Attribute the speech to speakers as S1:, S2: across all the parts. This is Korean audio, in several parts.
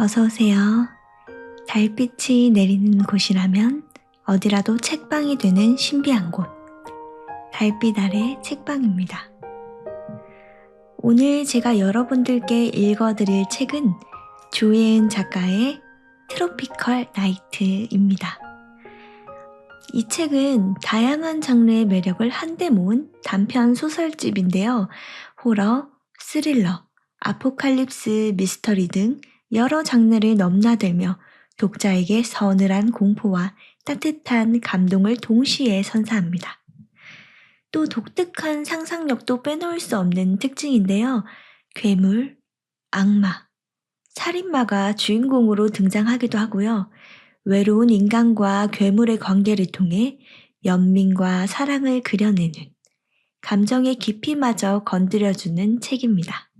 S1: 어서 오세요. 달빛이 내리는 곳이라면 어디라도 책방이 되는 신비한 곳. 달빛 아래 책방입니다. 오늘 제가 여러분들께 읽어드릴 책은 조예은 작가의 트로피컬 나이트입니다. 이 책은 다양한 장르의 매력을 한데 모은 단편 소설집인데요. 호러, 스릴러, 아포칼립스, 미스터리 등 여러 장르를 넘나들며 독자에게 서늘한 공포와 따뜻한 감동을 동시에 선사합니다. 또 독특한 상상력도 빼놓을 수 없는 특징인데요. 괴물, 악마, 살인마가 주인공으로 등장하기도 하고요. 외로운 인간과 괴물의 관계를 통해 연민과 사랑을 그려내는 감정의 깊이마저 건드려주는 책입니다.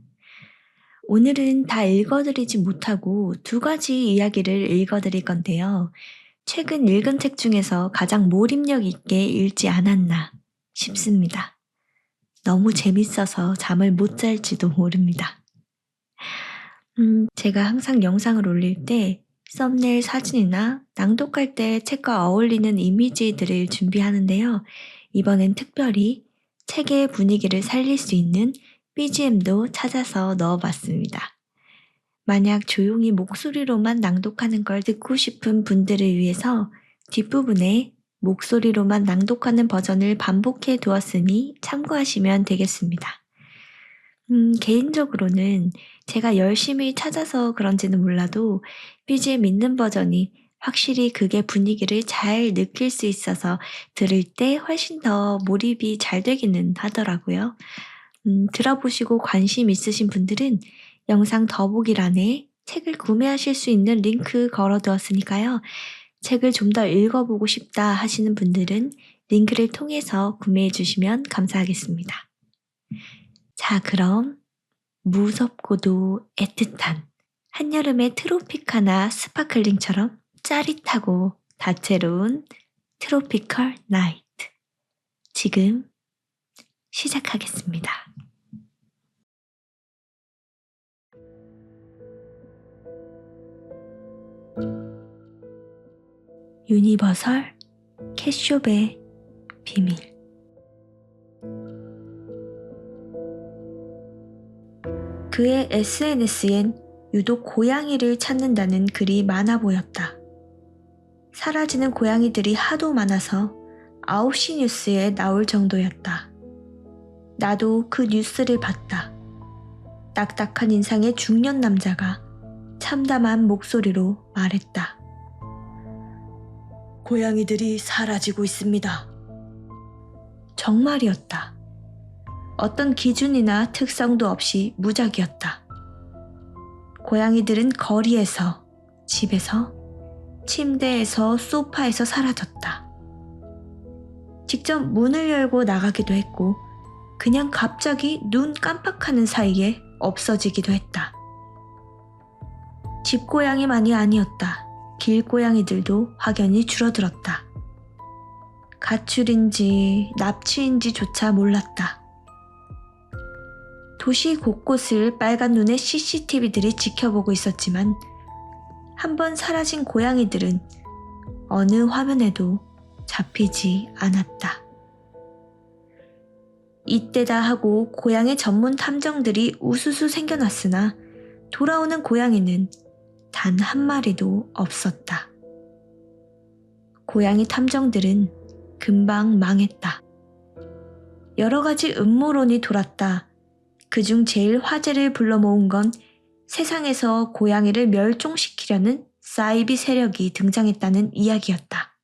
S1: 오늘은 다 읽어드리지 못하고 2가지 이야기를 읽어드릴 건데요. 최근 읽은 책 중에서 가장 몰입력 있게 읽지 않았나 싶습니다. 너무 재밌어서 잠을 못 잘지도 모릅니다. 제가 항상 영상을 올릴 때 썸네일 사진이나 낭독할 때 책과 어울리는 이미지들을 준비하는데요. 이번엔 특별히 책의 분위기를 살릴 수 있는 BGM도 찾아서 넣어봤습니다. 만약 조용히 목소리로만 낭독하는 걸 듣고 싶은 분들을 위해서 뒷부분에 목소리로만 낭독하는 버전을 반복해 두었으니 참고하시면 되겠습니다. 개인적으로는 제가 열심히 찾아서 그런지는 몰라도 BGM 있는 버전이 확실히 극의 분위기를 잘 느낄 수 있어서 들을 때 훨씬 더 몰입이 잘 되기는 하더라고요. 들어보시고 관심 있으신 분들은 영상 더보기란에 책을 구매하실 수 있는 링크 걸어두었으니까요. 책을 좀 더 읽어보고 싶다 하시는 분들은 링크를 통해서 구매해 주시면 감사하겠습니다. 자, 그럼 무섭고도 애틋한 한여름의 트로피카나 스파클링처럼 짜릿하고 다채로운 트로피컬 나이트. 지금 시작하겠습니다. 유니버설 캣숍의 비밀. 그의 SNS엔 유독 고양이를 찾는다는 글이 많아 보였다. 사라지는 고양이들이 하도 많아서 9시 뉴스에 나올 정도였다. 나도 그 뉴스를 봤다. 딱딱한 인상의 중년 남자가 참담한 목소리로 말했다. 고양이들이 사라지고 있습니다. 정말이었다. 어떤 기준이나 특성도 없이 무작위였다. 고양이들은 거리에서, 집에서, 침대에서, 소파에서 사라졌다. 직접 문을 열고 나가기도 했고 그냥 갑자기 눈 깜빡하는 사이에 없어지기도 했다. 집고양이만이 아니었다. 길고양이들도 확연히 줄어들었다. 가출인지 납치인지조차 몰랐다. 도시 곳곳을 빨간 눈의 CCTV들이 지켜보고 있었지만 한번 사라진 고양이들은 어느 화면에도 잡히지 않았다. 이때다 하고 고양이 전문 탐정들이 우수수 생겨났으나 돌아오는 고양이는 단 한 마리도 없었다. 고양이 탐정들은 금방 망했다. 여러 가지 음모론이 돌았다. 그중 제일 화제를 불러 모은 건 세상에서 고양이를 멸종시키려는 사이비 세력이 등장했다는 이야기였다.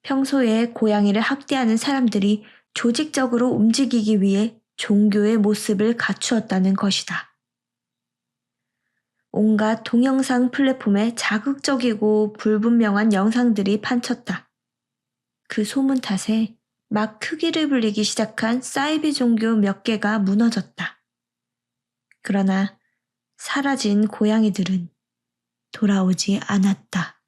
S1: 평소에 고양이를 학대하는 사람들이 조직적으로 움직이기 위해 종교의 모습을 갖추었다는 것이다. 온갖 동영상 플랫폼에 자극적이고 불분명한 영상들이 판쳤다. 그 소문 탓에 막 크기를 불리기 시작한 사이비 종교 몇 개가 무너졌다. 그러나 사라진 고양이들은 돌아오지 않았다.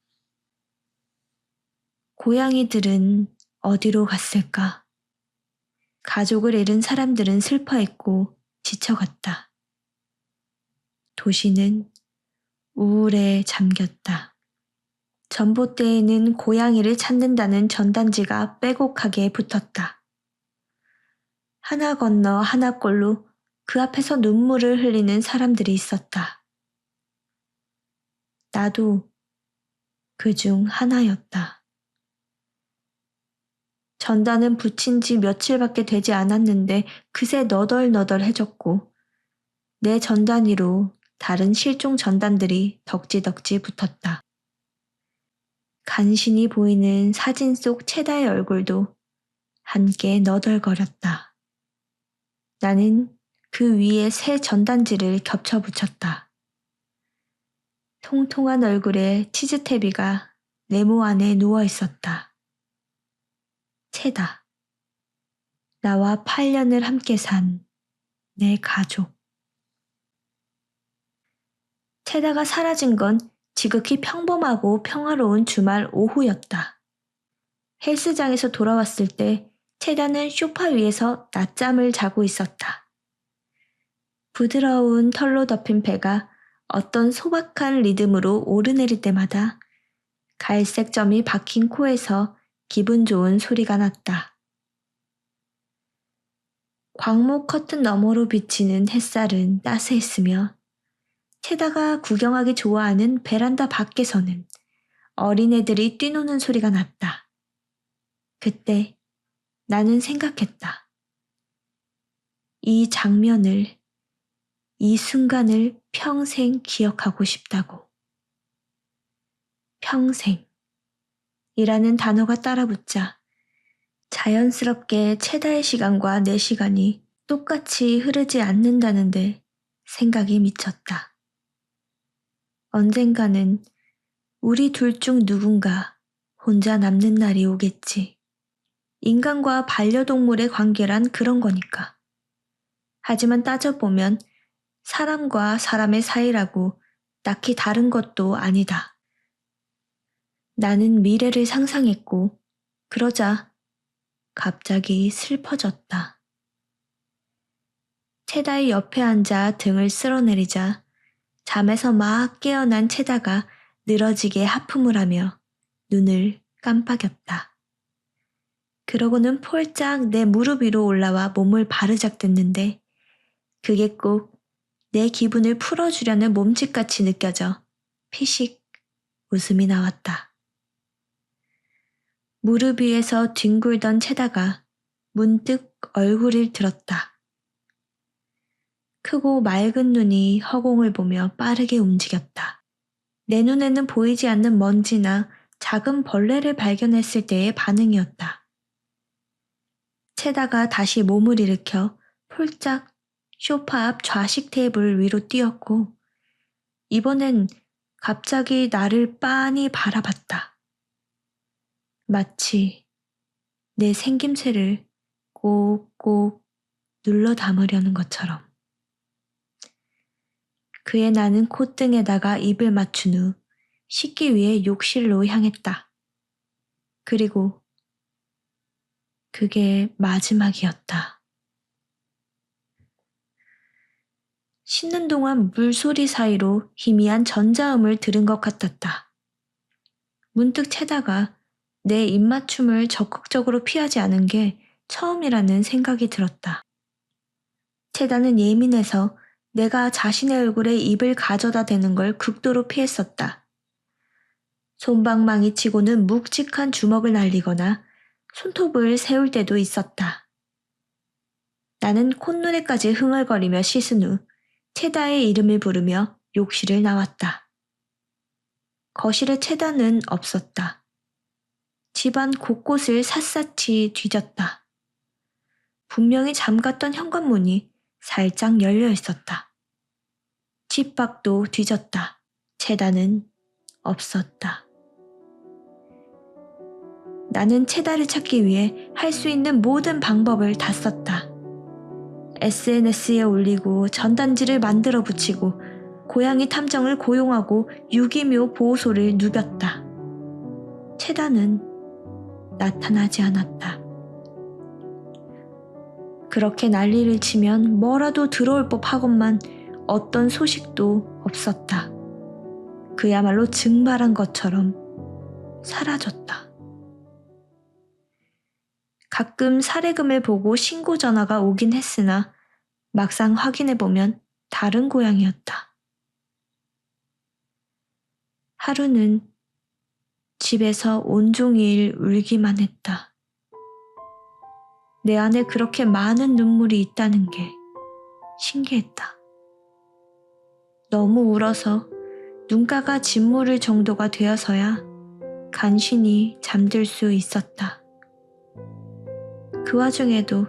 S1: 고양이들은 어디로 갔을까? 가족을 잃은 사람들은 슬퍼했고 지쳐갔다. 도시는 우울에 잠겼다. 전봇대에는 고양이를 찾는다는 전단지가 빼곡하게 붙었다. 하나 건너 하나꼴로 그 앞에서 눈물을 흘리는 사람들이 있었다. 나도 그중 하나였다. 전단은 붙인 지 며칠밖에 되지 않았는데 그새 너덜너덜해졌고 내 전단 위로 다른 실종 전단들이 덕지덕지 붙었다. 간신히 보이는 사진 속 체다의 얼굴도 함께 너덜거렸다. 나는 그 위에 새 전단지를 겹쳐 붙였다. 통통한 얼굴에 치즈태비가 네모 안에 누워 있었다. 체다. 나와 8년을 함께 산 내 가족. 체다가 사라진 건 지극히 평범하고 평화로운 주말 오후였다. 헬스장에서 돌아왔을 때 체다는 소파 위에서 낮잠을 자고 있었다. 부드러운 털로 덮인 배가 어떤 소박한 리듬으로 오르내릴 때마다 갈색 점이 박힌 코에서 기분 좋은 소리가 났다. 광목 커튼 너머로 비치는 햇살은 따스했으며 체다가 구경하기 좋아하는 베란다 밖에서는 어린애들이 뛰노는 소리가 났다. 그때 나는 생각했다. 이 장면을, 이 순간을 평생 기억하고 싶다고. 평생 이라는 단어가 따라붙자 자연스럽게 체다의 시간과 내 시간이 똑같이 흐르지 않는다는데 생각이 미쳤다. 언젠가는 우리 둘 중 누군가 혼자 남는 날이 오겠지. 인간과 반려동물의 관계란 그런 거니까. 하지만 따져보면 사람과 사람의 사이라고 딱히 다른 것도 아니다. 나는 미래를 상상했고 그러자 갑자기 슬퍼졌다. 체다의 옆에 앉아 등을 쓸어내리자 잠에서 막 깨어난 체다가 늘어지게 하품을 하며 눈을 깜빡였다. 그러고는 폴짝 내 무릎 위로 올라와 몸을 바르작 댔는데 그게 꼭 내 기분을 풀어주려는 몸짓같이 느껴져 피식 웃음이 나왔다. 무릎 위에서 뒹굴던 체다가 문득 얼굴을 들었다. 크고 맑은 눈이 허공을 보며 빠르게 움직였다. 내 눈에는 보이지 않는 먼지나 작은 벌레를 발견했을 때의 반응이었다. 체다가 다시 몸을 일으켜 폴짝 소파 앞 좌식 테이블 위로 뛰었고 이번엔 갑자기 나를 빤히 바라봤다. 마치 내 생김새를 꼭꼭 눌러 담으려는 것처럼. 그의 나는 콧등에다가 입을 맞춘 후 씻기 위해 욕실로 향했다. 그리고 그게 마지막이었다. 씻는 동안 물소리 사이로 희미한 전자음을 들은 것 같았다. 문득 채다가 내 입맞춤을 적극적으로 피하지 않은 게 처음이라는 생각이 들었다. 채다는 예민해서 내가 자신의 얼굴에 입을 가져다 대는 걸 극도로 피했었다. 솜방망이 치고는 묵직한 주먹을 날리거나 손톱을 세울 때도 있었다. 나는 콧노래까지 흥얼거리며 씻은 후 체다의 이름을 부르며 욕실을 나왔다. 거실에 체다는 없었다. 집안 곳곳을 샅샅이 뒤졌다. 분명히 잠갔던 현관문이 살짝 열려 있었다. 집 밖도 뒤졌다. 체다는 없었다. 나는 체다를 찾기 위해 할 수 있는 모든 방법을 다 썼다. SNS에 올리고 전단지를 만들어 붙이고 고양이 탐정을 고용하고 유기묘 보호소를 누볐다. 체다는 나타나지 않았다. 그렇게 난리를 치면 뭐라도 들어올 법하건만 어떤 소식도 없었다. 그야말로 증발한 것처럼 사라졌다. 가끔 사례금을 보고 신고 전화가 오긴 했으나 막상 확인해보면 다른 고양이였다. 하루는 집에서 온종일 울기만 했다. 내 안에 그렇게 많은 눈물이 있다는 게 신기했다. 너무 울어서 눈가가 짓무를 정도가 되어서야 간신히 잠들 수 있었다. 그 와중에도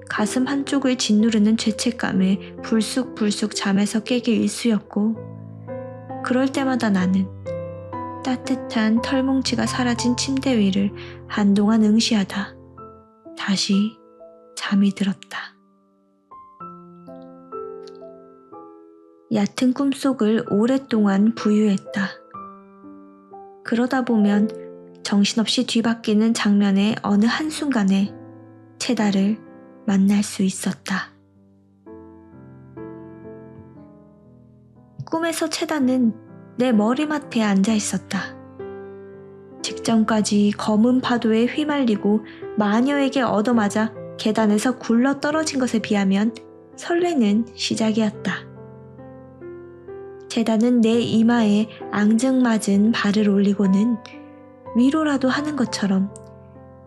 S1: 가슴 한쪽을 짓누르는 죄책감에 불쑥불쑥 잠에서 깨기 일쑤였고, 그럴 때마다 나는 따뜻한 털뭉치가 사라진 침대 위를 한동안 응시하다 다시 잠이 들었다. 얕은 꿈속을 오랫동안 부유했다. 그러다 보면 정신없이 뒤바뀌는 장면의 어느 한순간에 체다를 만날 수 있었다. 꿈에서 체다는 내 머리맡에 앉아 있었다. 직전까지 검은 파도에 휘말리고 마녀에게 얻어맞아 계단에서 굴러 떨어진 것에 비하면 설레는 시작이었다. 체다는 내 이마에 앙증맞은 발을 올리고는 위로라도 하는 것처럼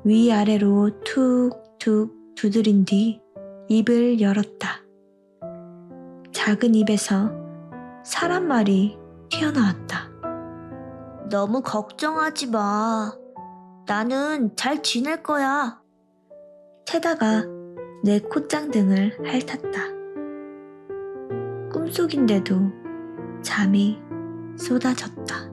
S1: 위아래로 툭툭 두드린 뒤 입을 열었다. 작은 입에서 사람 말이 튀어나왔다. 너무 걱정하지 마. 나는 잘 지낼 거야. 체다가 내 콧장등을 핥았다. 꿈속인데도 잠이 쏟아졌다.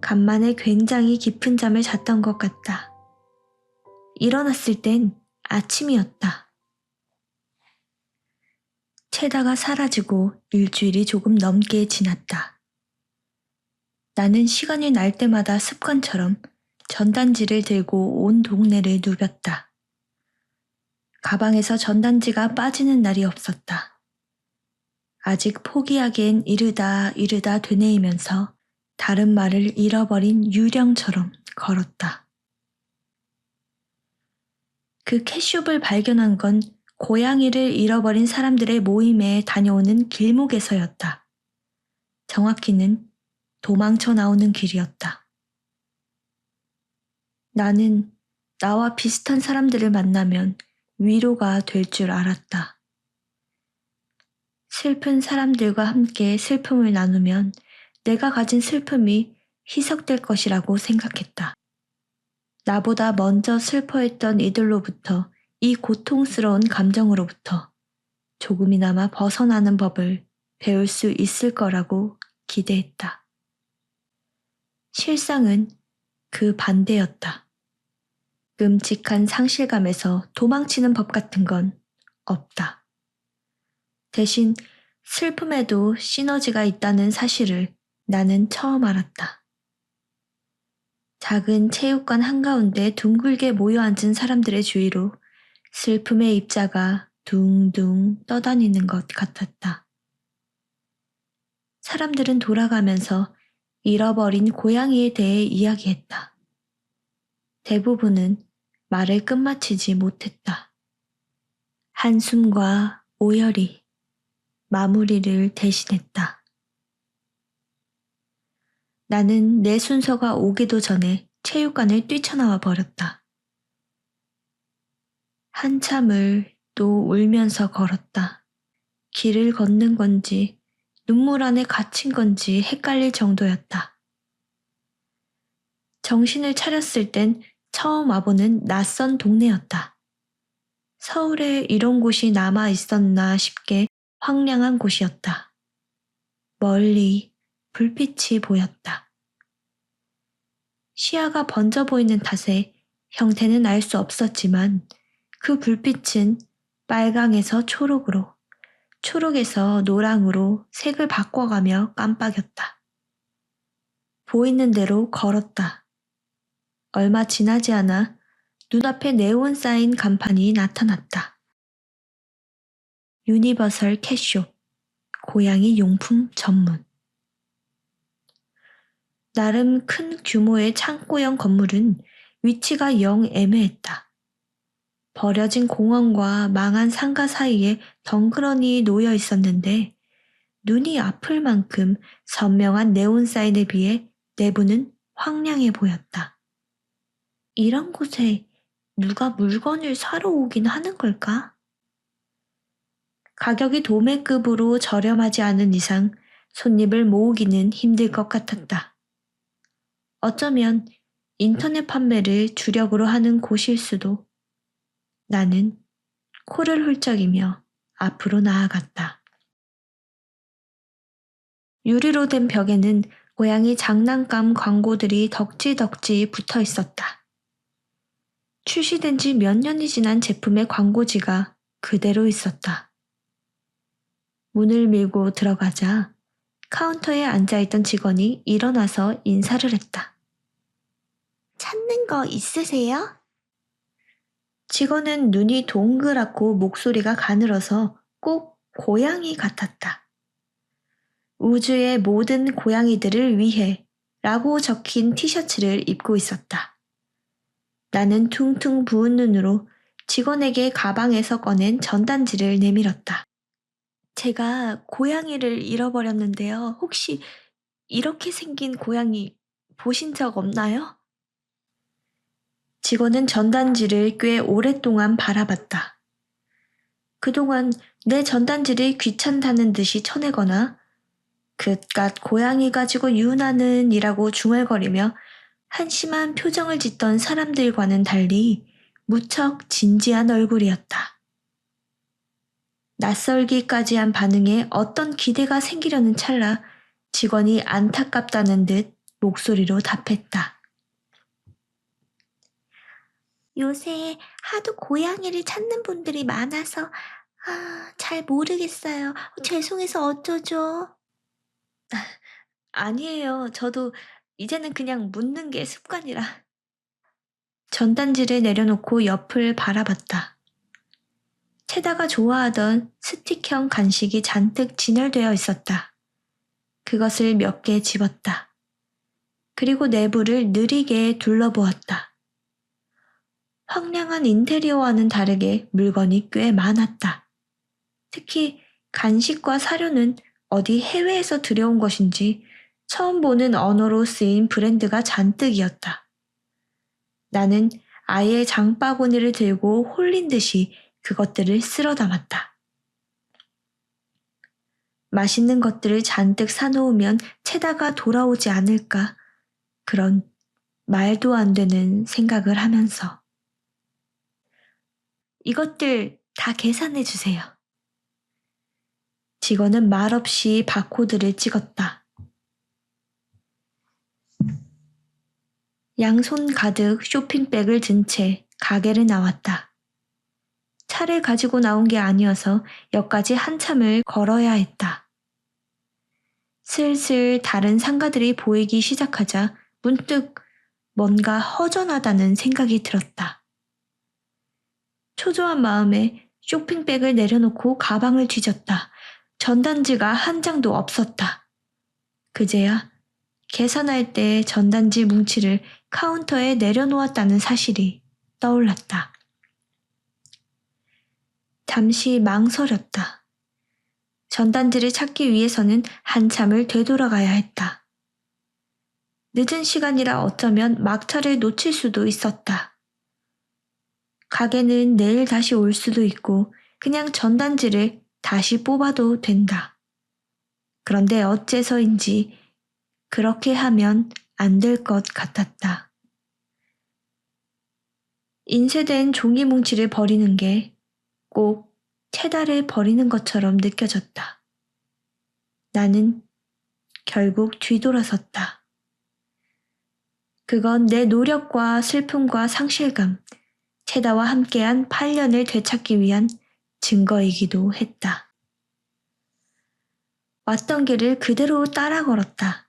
S1: 간만에 굉장히 깊은 잠을 잤던 것 같다. 일어났을 땐 아침이었다. 체다가 사라지고 일주일이 조금 넘게 지났다. 나는 시간이 날 때마다 습관처럼 전단지를 들고 온 동네를 누볐다. 가방에서 전단지가 빠지는 날이 없었다. 아직 포기하기엔 이르다 되뇌이면서 다른 말을 잃어버린 유령처럼 걸었다. 그 캐숍을 발견한 건 고양이를 잃어버린 사람들의 모임에 다녀오는 길목에서였다. 정확히는 도망쳐 나오는 길이었다. 나는 나와 비슷한 사람들을 만나면 위로가 될 줄 알았다. 슬픈 사람들과 함께 슬픔을 나누면 내가 가진 슬픔이 희석될 것이라고 생각했다. 나보다 먼저 슬퍼했던 이들로부터 이 고통스러운 감정으로부터 조금이나마 벗어나는 법을 배울 수 있을 거라고 기대했다. 실상은 그 반대였다. 끔찍한 상실감에서 도망치는 법 같은 건 없다. 대신 슬픔에도 시너지가 있다는 사실을 나는 처음 알았다. 작은 체육관 한가운데 둥글게 모여 앉은 사람들의 주위로 슬픔의 입자가 둥둥 떠다니는 것 같았다. 사람들은 돌아가면서 잃어버린 고양이에 대해 이야기했다. 대부분은 말을 끝마치지 못했다. 한숨과 오열이 마무리를 대신했다. 나는 내 순서가 오기도 전에 체육관을 뛰쳐나와 버렸다. 한참을 또 울면서 걸었다. 길을 걷는 건지 눈물 안에 갇힌 건지 헷갈릴 정도였다. 정신을 차렸을 땐 처음 와보는 낯선 동네였다. 서울에 이런 곳이 남아 있었나 싶게 황량한 곳이었다. 멀리 불빛이 보였다. 시야가 번져 보이는 탓에 형태는 알 수 없었지만 그 불빛은 빨강에서 초록으로, 초록에서 노랑으로 색을 바꿔가며 깜빡였다. 보이는 대로 걸었다. 얼마 지나지 않아 눈앞에 네온 사인 간판이 나타났다. 유니버설 캣숍, 고양이 용품 전문. 나름 큰 규모의 창고형 건물은 위치가 영 애매했다. 버려진 공원과 망한 상가 사이에 덩그러니 놓여 있었는데 눈이 아플 만큼 선명한 네온 사인에 비해 내부는 황량해 보였다. 이런 곳에 누가 물건을 사러 오긴 하는 걸까? 가격이 도매급으로 저렴하지 않은 이상 손님을 모으기는 힘들 것 같았다. 어쩌면 인터넷 판매를 주력으로 하는 곳일 수도. 나는 코를 훌쩍이며 앞으로 나아갔다. 유리로 된 벽에는 고양이 장난감 광고들이 덕지덕지 붙어 있었다. 출시된 지 몇 년이 지난 제품의 광고지가 그대로 있었다. 문을 밀고 들어가자 카운터에 앉아있던 직원이 일어나서 인사를 했다. 찾는 거 있으세요? 직원은 눈이 동그랗고 목소리가 가늘어서 꼭 고양이 같았다. 우주의 모든 고양이들을 위해 라고 적힌 티셔츠를 입고 있었다. 나는 퉁퉁 부은 눈으로 직원에게 가방에서 꺼낸 전단지를 내밀었다. 제가 고양이를 잃어버렸는데요. 혹시 이렇게 생긴 고양이 보신 적 없나요? 직원은 전단지를 꽤 오랫동안 바라봤다. 그동안 내 전단지를 귀찮다는 듯이 쳐내거나 그깟 고양이 가지고 유나는 이라고 중얼거리며 한심한 표정을 짓던 사람들과는 달리 무척 진지한 얼굴이었다. 낯설기까지 한 반응에 어떤 기대가 생기려는 찰나 직원이 안타깝다는 듯 목소리로 답했다. 요새 하도 고양이를 찾는 분들이 많아서 잘 모르겠어요. 죄송해서 어쩌죠? 아니에요. 저도 이제는 그냥 묻는 게 습관이라. 전단지를 내려놓고 옆을 바라봤다. 채다가 좋아하던 스틱형 간식이 잔뜩 진열되어 있었다. 그것을 몇 개 집었다. 그리고 내부를 느리게 둘러보았다. 황량한 인테리어와는 다르게 물건이 꽤 많았다. 특히 간식과 사료는 어디 해외에서 들여온 것인지 처음 보는 언어로 쓰인 브랜드가 잔뜩이었다. 나는 아예 장바구니를 들고 홀린 듯이 그것들을 쓸어 담았다. 맛있는 것들을 잔뜩 사놓으면 채다가 돌아오지 않을까 그런 말도 안 되는 생각을 하면서 이것들 다 계산해 주세요. 직원은 말없이 바코드를 찍었다. 양손 가득 쇼핑백을 든 채 가게를 나왔다. 차를 가지고 나온 게 아니어서 역까지 한참을 걸어야 했다. 슬슬 다른 상가들이 보이기 시작하자 문득 뭔가 허전하다는 생각이 들었다. 초조한 마음에 쇼핑백을 내려놓고 가방을 뒤졌다. 전단지가 한 장도 없었다. 그제야 계산할 때 전단지 뭉치를 카운터에 내려놓았다는 사실이 떠올랐다. 잠시 망설였다. 전단지를 찾기 위해서는 한참을 되돌아가야 했다. 늦은 시간이라 어쩌면 막차를 놓칠 수도 있었다. 가게는 내일 다시 올 수도 있고 그냥 전단지를 다시 뽑아도 된다. 그런데 어째서인지 그렇게 하면 안 될 것 같았다. 인쇄된 종이 뭉치를 버리는 게 꼭 채다를 버리는 것처럼 느껴졌다. 나는 결국 뒤돌아섰다. 그건 내 노력과 슬픔과 상실감, 채다와 함께한 8년을 되찾기 위한 증거이기도 했다. 왔던 길을 그대로 따라 걸었다.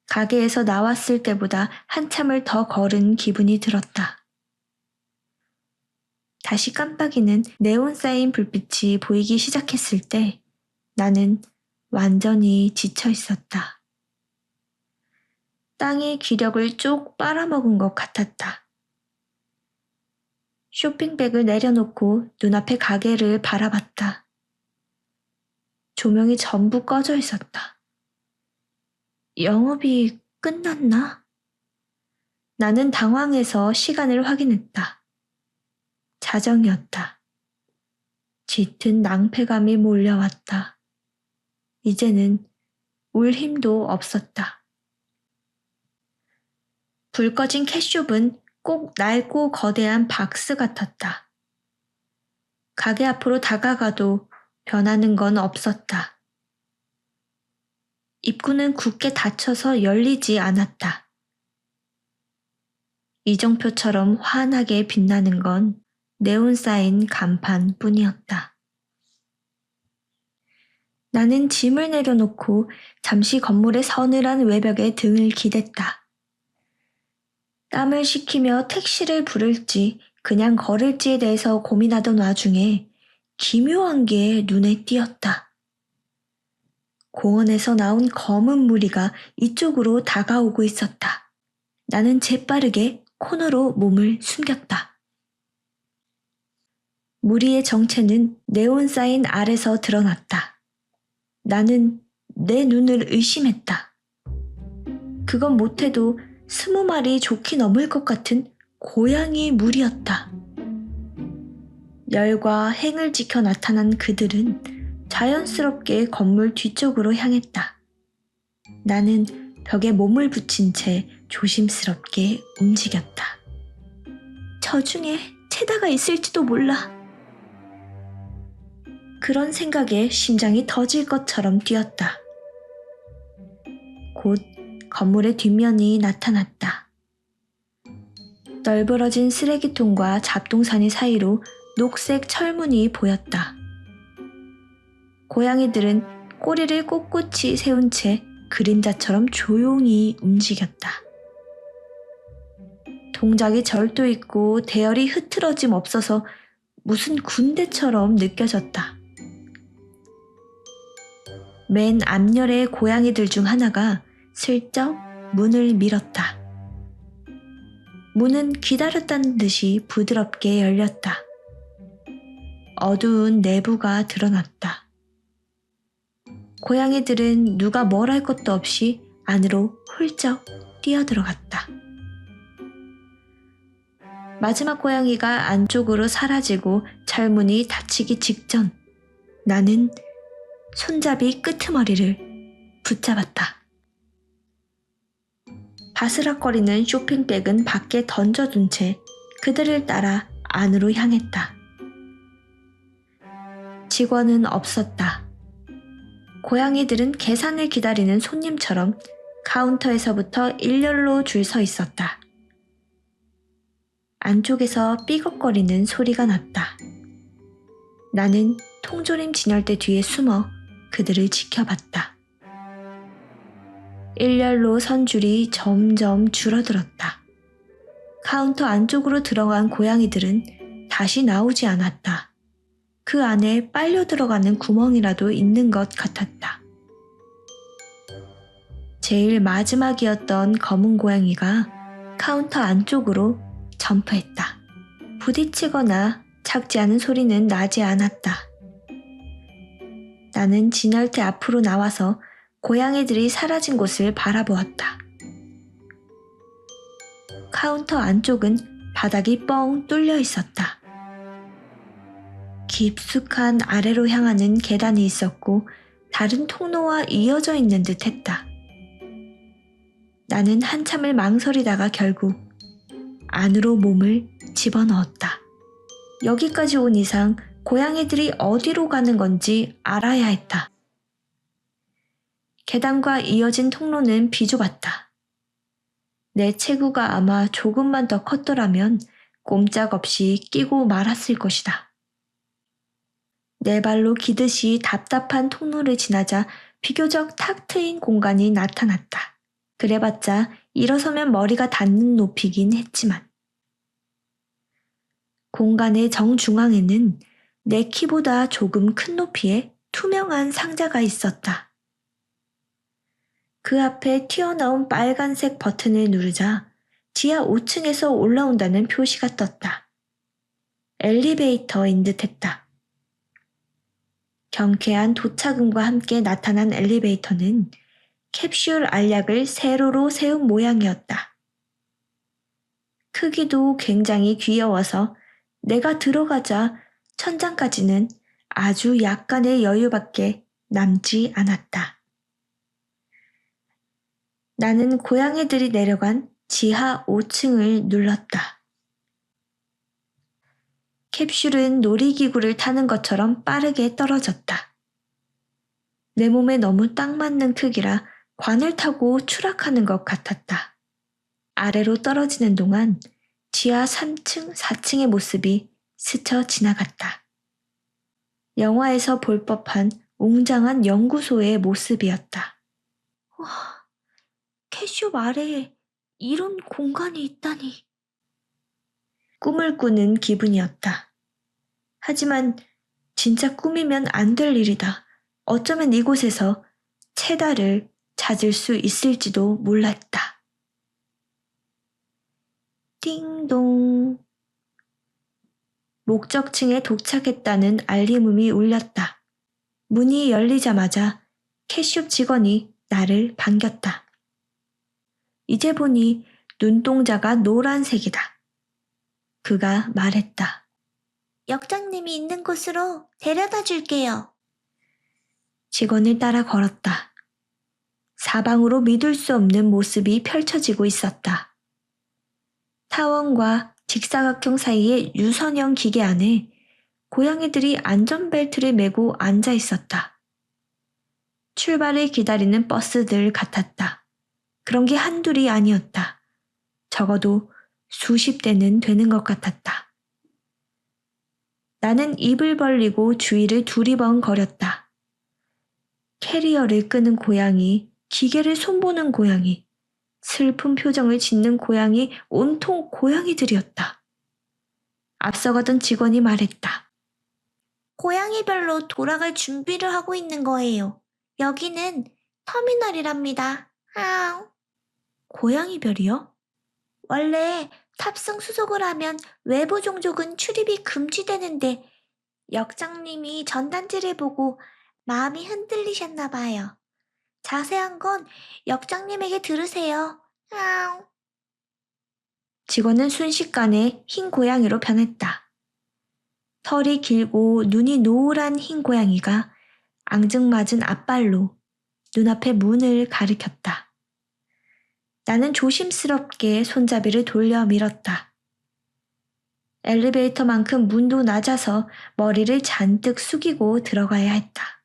S1: 가게에서 나왔을 때보다 한참을 더 걸은 기분이 들었다. 다시 깜빡이는 네온 사인 불빛이 보이기 시작했을 때 나는 완전히 지쳐 있었다. 땅이 기력을 쭉 빨아먹은 것 같았다. 쇼핑백을 내려놓고 눈앞의 가게를 바라봤다. 조명이 전부 꺼져 있었다. 영업이 끝났나? 나는 당황해서 시간을 확인했다. 자정이었다. 짙은 낭패감이 몰려왔다. 이제는 울 힘도 없었다. 불 꺼진 캣숍은 꼭 낡고 거대한 박스 같았다. 가게 앞으로 다가가도 변하는 건 없었다. 입구는 굳게 닫혀서 열리지 않았다. 이정표처럼 환하게 빛나는 건 네온 사인 간판뿐이었다. 나는 짐을 내려놓고 잠시 건물의 서늘한 외벽에 등을 기댔다. 땀을 식히며 택시를 부를지 그냥 걸을지에 대해서 고민하던 와중에 기묘한 게 눈에 띄었다. 공원에서 나온 검은 무리가 이쪽으로 다가오고 있었다. 나는 재빠르게 코너로 몸을 숨겼다. 무리의 정체는 네온 사인 아래서 드러났다. 나는 내 눈을 의심했다. 그건 못해도 20마리 좋게 넘을 것 같은 고양이 무리였다. 열과 행을 지켜 나타난 그들은 자연스럽게 건물 뒤쪽으로 향했다. 나는 벽에 몸을 붙인 채 조심스럽게 움직였다. 저 중에 체다가 있을지도 몰라. 그런 생각에 심장이 터질 것처럼 뛰었다. 곧 건물의 뒷면이 나타났다. 널브러진 쓰레기통과 잡동사니 사이로 녹색 철문이 보였다. 고양이들은 꼬리를 꼿꼿이 세운 채 그림자처럼 조용히 움직였다. 동작이 절도 있고 대열이 흐트러짐 없어서 무슨 군대처럼 느껴졌다. 맨 앞열의 고양이들 중 하나가 슬쩍 문을 밀었다. 문은 기다렸다는 듯이 부드럽게 열렸다. 어두운 내부가 드러났다. 고양이들은 누가 뭘 할 것도 없이 안으로 훌쩍 뛰어들어갔다. 마지막 고양이가 안쪽으로 사라지고 철문이 닫히기 직전 나는 손잡이 끄트머리를 붙잡았다. 바스락거리는 쇼핑백은 밖에 던져둔 채 그들을 따라 안으로 향했다. 직원은 없었다. 고양이들은 계산을 기다리는 손님처럼 카운터에서부터 일렬로 줄 서 있었다. 안쪽에서 삐걱거리는 소리가 났다. 나는 통조림 진열대 뒤에 숨어 그들을 지켜봤다. 일렬로 선 줄이 점점 줄어들었다. 카운터 안쪽으로 들어간 고양이들은 다시 나오지 않았다. 그 안에 빨려 들어가는 구멍이라도 있는 것 같았다. 제일 마지막이었던 검은 고양이가 카운터 안쪽으로 점프했다. 부딪히거나 작지 않은 소리는 나지 않았다. 나는 진열대 앞으로 나와서 고양이들이 사라진 곳을 바라보았다. 카운터 안쪽은 바닥이 뻥 뚫려 있었다. 깊숙한 아래로 향하는 계단이 있었고 다른 통로와 이어져 있는 듯 했다. 나는 한참을 망설이다가 결국 안으로 몸을 집어넣었다. 여기까지 온 이상 고양이들이 어디로 가는 건지 알아야 했다. 계단과 이어진 통로는 비좁았다. 내 체구가 아마 조금만 더 컸더라면 꼼짝없이 끼고 말았을 것이다. 내 발로 기듯이 답답한 통로를 지나자 비교적 탁 트인 공간이 나타났다. 그래봤자 일어서면 머리가 닿는 높이긴 했지만 공간의 정중앙에는 내 키보다 조금 큰 높이의 투명한 상자가 있었다. 그 앞에 튀어나온 빨간색 버튼을 누르자 지하 5층에서 올라온다는 표시가 떴다. 엘리베이터인 듯했다. 경쾌한 도착음과 함께 나타난 엘리베이터는 캡슐 알약을 세로로 세운 모양이었다. 크기도 굉장히 귀여워서 내가 들어가자 천장까지는 아주 약간의 여유밖에 남지 않았다. 나는 고양이들이 내려간 지하 5층을 눌렀다. 캡슐은 놀이기구를 타는 것처럼 빠르게 떨어졌다. 내 몸에 너무 딱 맞는 크기라 관을 타고 추락하는 것 같았다. 아래로 떨어지는 동안 지하 3층, 4층의 모습이 스쳐 지나갔다. 영화에서 볼 법한 웅장한 연구소의 모습이었다. 와, 캐슈 아래에 이런 공간이 있다니. 꿈을 꾸는 기분이었다. 하지만 진짜 꿈이면 안 될 일이다. 어쩌면 이곳에서 체다를 찾을 수 있을지도 몰랐다. 띵동. 목적층에 도착했다는 알림음이 울렸다. 문이 열리자마자 캐숍 직원이 나를 반겼다. 이제 보니 눈동자가 노란색이다. 그가 말했다. 역장님이 있는 곳으로 데려다 줄게요. 직원을 따라 걸었다. 사방으로 믿을 수 없는 모습이 펼쳐지고 있었다. 타원과 직사각형 사이의 유선형 기계 안에 고양이들이 안전벨트를 메고 앉아 있었다. 출발을 기다리는 버스들 같았다. 그런 게 한둘이 아니었다. 적어도 수십 대는 되는 것 같았다. 나는 입을 벌리고 주위를 두리번거렸다. 캐리어를 끄는 고양이, 기계를 손보는 고양이, 슬픈 표정을 짓는 고양이, 온통 고양이들이었다. 앞서가던 직원이 말했다. 고양이별로 돌아갈 준비를 하고 있는 거예요. 여기는 터미널이랍니다. 아우. 고양이별이요? 원래 탑승 수속을 하면 외부 종족은 출입이 금지되는데 역장님이 전단지를 보고 마음이 흔들리셨나 봐요. 자세한 건 역장님에게 들으세요. 아우. 직원은 순식간에 흰 고양이로 변했다. 털이 길고 눈이 노란 흰 고양이가 앙증맞은 앞발로 눈앞의 문을 가리켰다. 나는 조심스럽게 손잡이를 돌려 밀었다. 엘리베이터만큼 문도 낮아서 머리를 잔뜩 숙이고 들어가야 했다.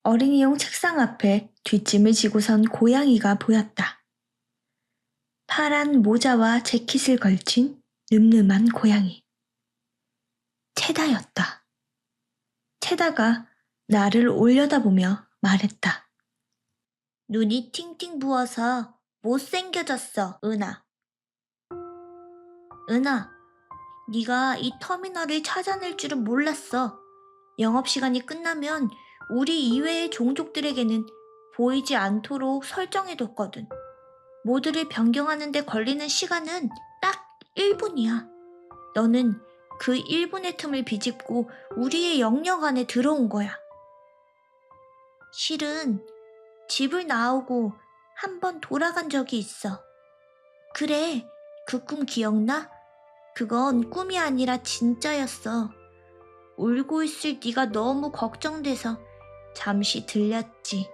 S1: 어린이용 책상 앞에 뒷짐을 지고 선 고양이가 보였다. 파란 모자와 재킷을 걸친 늠름한 고양이. 체다였다. 체다가 나를 올려다보며 말했다. 눈이 팅팅 부어서 못생겨졌어, 은하. 은하, 네가 이 터미널을 찾아낼 줄은 몰랐어. 영업시간이 끝나면 우리 이외의 종족들에게는 보이지 않도록 설정해뒀거든. 모드를 변경하는 데 걸리는 시간은 딱 1분이야. 너는 그 1분의 틈을 비집고 우리의 영역 안에 들어온 거야. 실은 집을 나오고 한 번 돌아간 적이 있어. 그래, 그 꿈 기억나? 그건 꿈이 아니라 진짜였어. 울고 있을 네가 너무 걱정돼서 잠시 들렸지.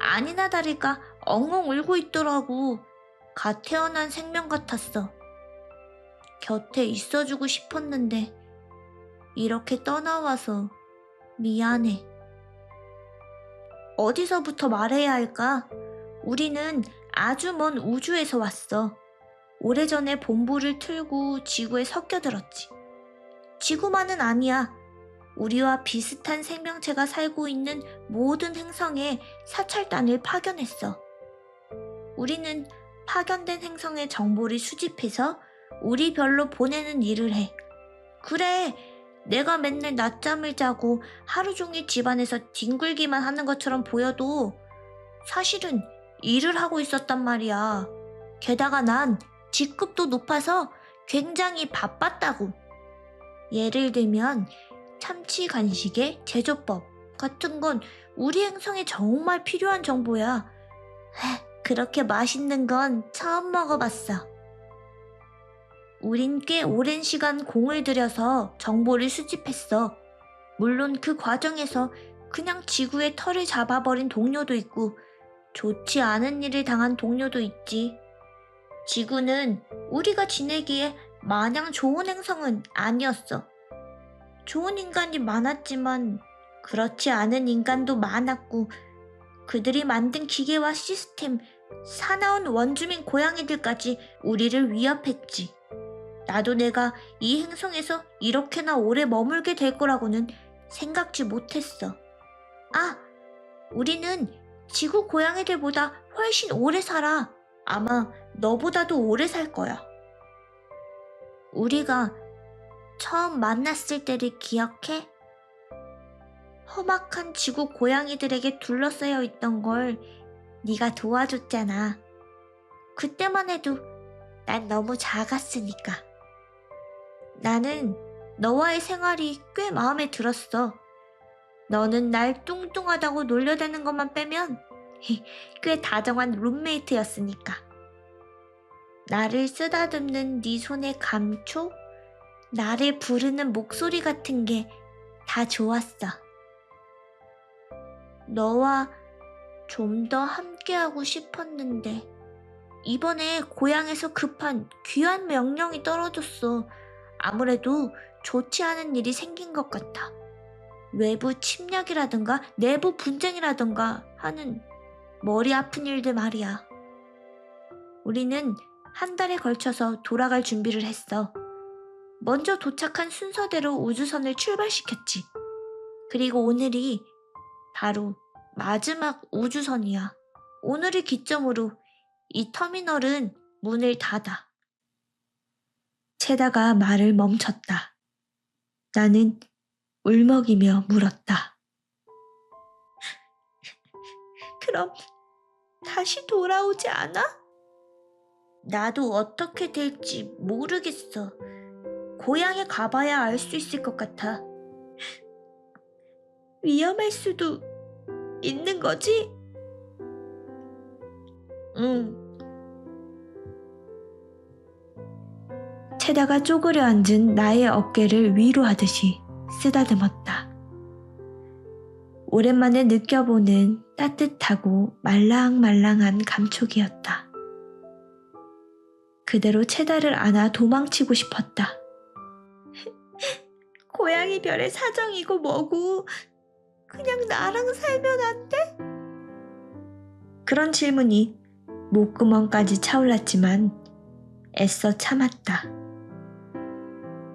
S1: 아니나 다를까 엉엉 울고 있더라고. 갓 태어난 생명 같았어. 곁에 있어주고 싶었는데 이렇게 떠나와서 미안해. 어디서부터 말해야 할까? 우리는 아주 먼 우주에서 왔어. 오래전에 본부를 틀고 지구에 섞여들었지. 지구만은 아니야. 우리와 비슷한 생명체가 살고 있는 모든 행성에 사찰단을 파견했어. 우리는 파견된 행성의 정보를 수집해서 우리 별로 보내는 일을 해. 그래, 내가 맨날 낮잠을 자고 하루 종일 집안에서 뒹굴기만 하는 것처럼 보여도 사실은 일을 하고 있었단 말이야. 게다가 난 직급도 높아서 굉장히 바빴다고. 예를 들면 참치 간식의 제조법 같은 건 우리 행성에 정말 필요한 정보야. 그렇게 맛있는 건 처음 먹어봤어. 우린 꽤 오랜 시간 공을 들여서 정보를 수집했어. 물론 그 과정에서 그냥 지구의 털을 잡아버린 동료도 있고 좋지 않은 일을 당한 동료도 있지. 지구는 우리가 지내기에 마냥 좋은 행성은 아니었어. 좋은 인간이 많았지만 그렇지 않은 인간도 많았고 그들이 만든 기계와 시스템, 사나운 원주민 고양이들까지 우리를 위협했지. 나도 내가 이 행성에서 이렇게나 오래 머물게 될 거라고는 생각지 못했어. 아, 우리는 지구 고양이들보다 훨씬 오래 살아. 아마 너보다도 오래 살 거야. 우리가 처음 만났을 때를 기억해? 험악한 지구 고양이들에게 둘러싸여 있던 걸 네가 도와줬잖아. 그때만 해도 난 너무 작았으니까. 나는 너와의 생활이 꽤 마음에 들었어. 너는 날 뚱뚱하다고 놀려대는 것만 빼면 꽤 다정한 룸메이트였으니까. 나를 쓰다듬는 네 손의 감촉, 나를 부르는 목소리 같은 게 다 좋았어. 너와 좀 더 함께하고 싶었는데 이번에 고향에서 급한 귀한 명령이 떨어졌어. 아무래도 좋지 않은 일이 생긴 것 같아. 외부 침략이라든가 내부 분쟁이라든가 하는 머리 아픈 일들 말이야. 우리는 한 달에 걸쳐서 돌아갈 준비를 했어. 먼저 도착한 순서대로 우주선을 출발시켰지. 그리고 오늘이 바로 마지막 우주선이야. 오늘을 기점으로 이 터미널은 문을 닫아. 채다가 말을 멈췄다. 나는 울먹이며 물었다. 그럼 다시 돌아오지 않아? 나도 어떻게 될지 모르겠어. 고향에 가봐야 알 수 있을 것 같아. 위험할 수도 있는 거지? 응. 채다가 쪼그려 앉은 나의 어깨를 위로하듯이 쓰다듬었다. 오랜만에 느껴보는 따뜻하고 말랑말랑한 감촉이었다. 그대로 채다를 안아 도망치고 싶었다. 고양이 별의 사정이고 뭐고 그냥 나랑 살면 안 돼? 그런 질문이 목구멍까지 차올랐지만 애써 참았다.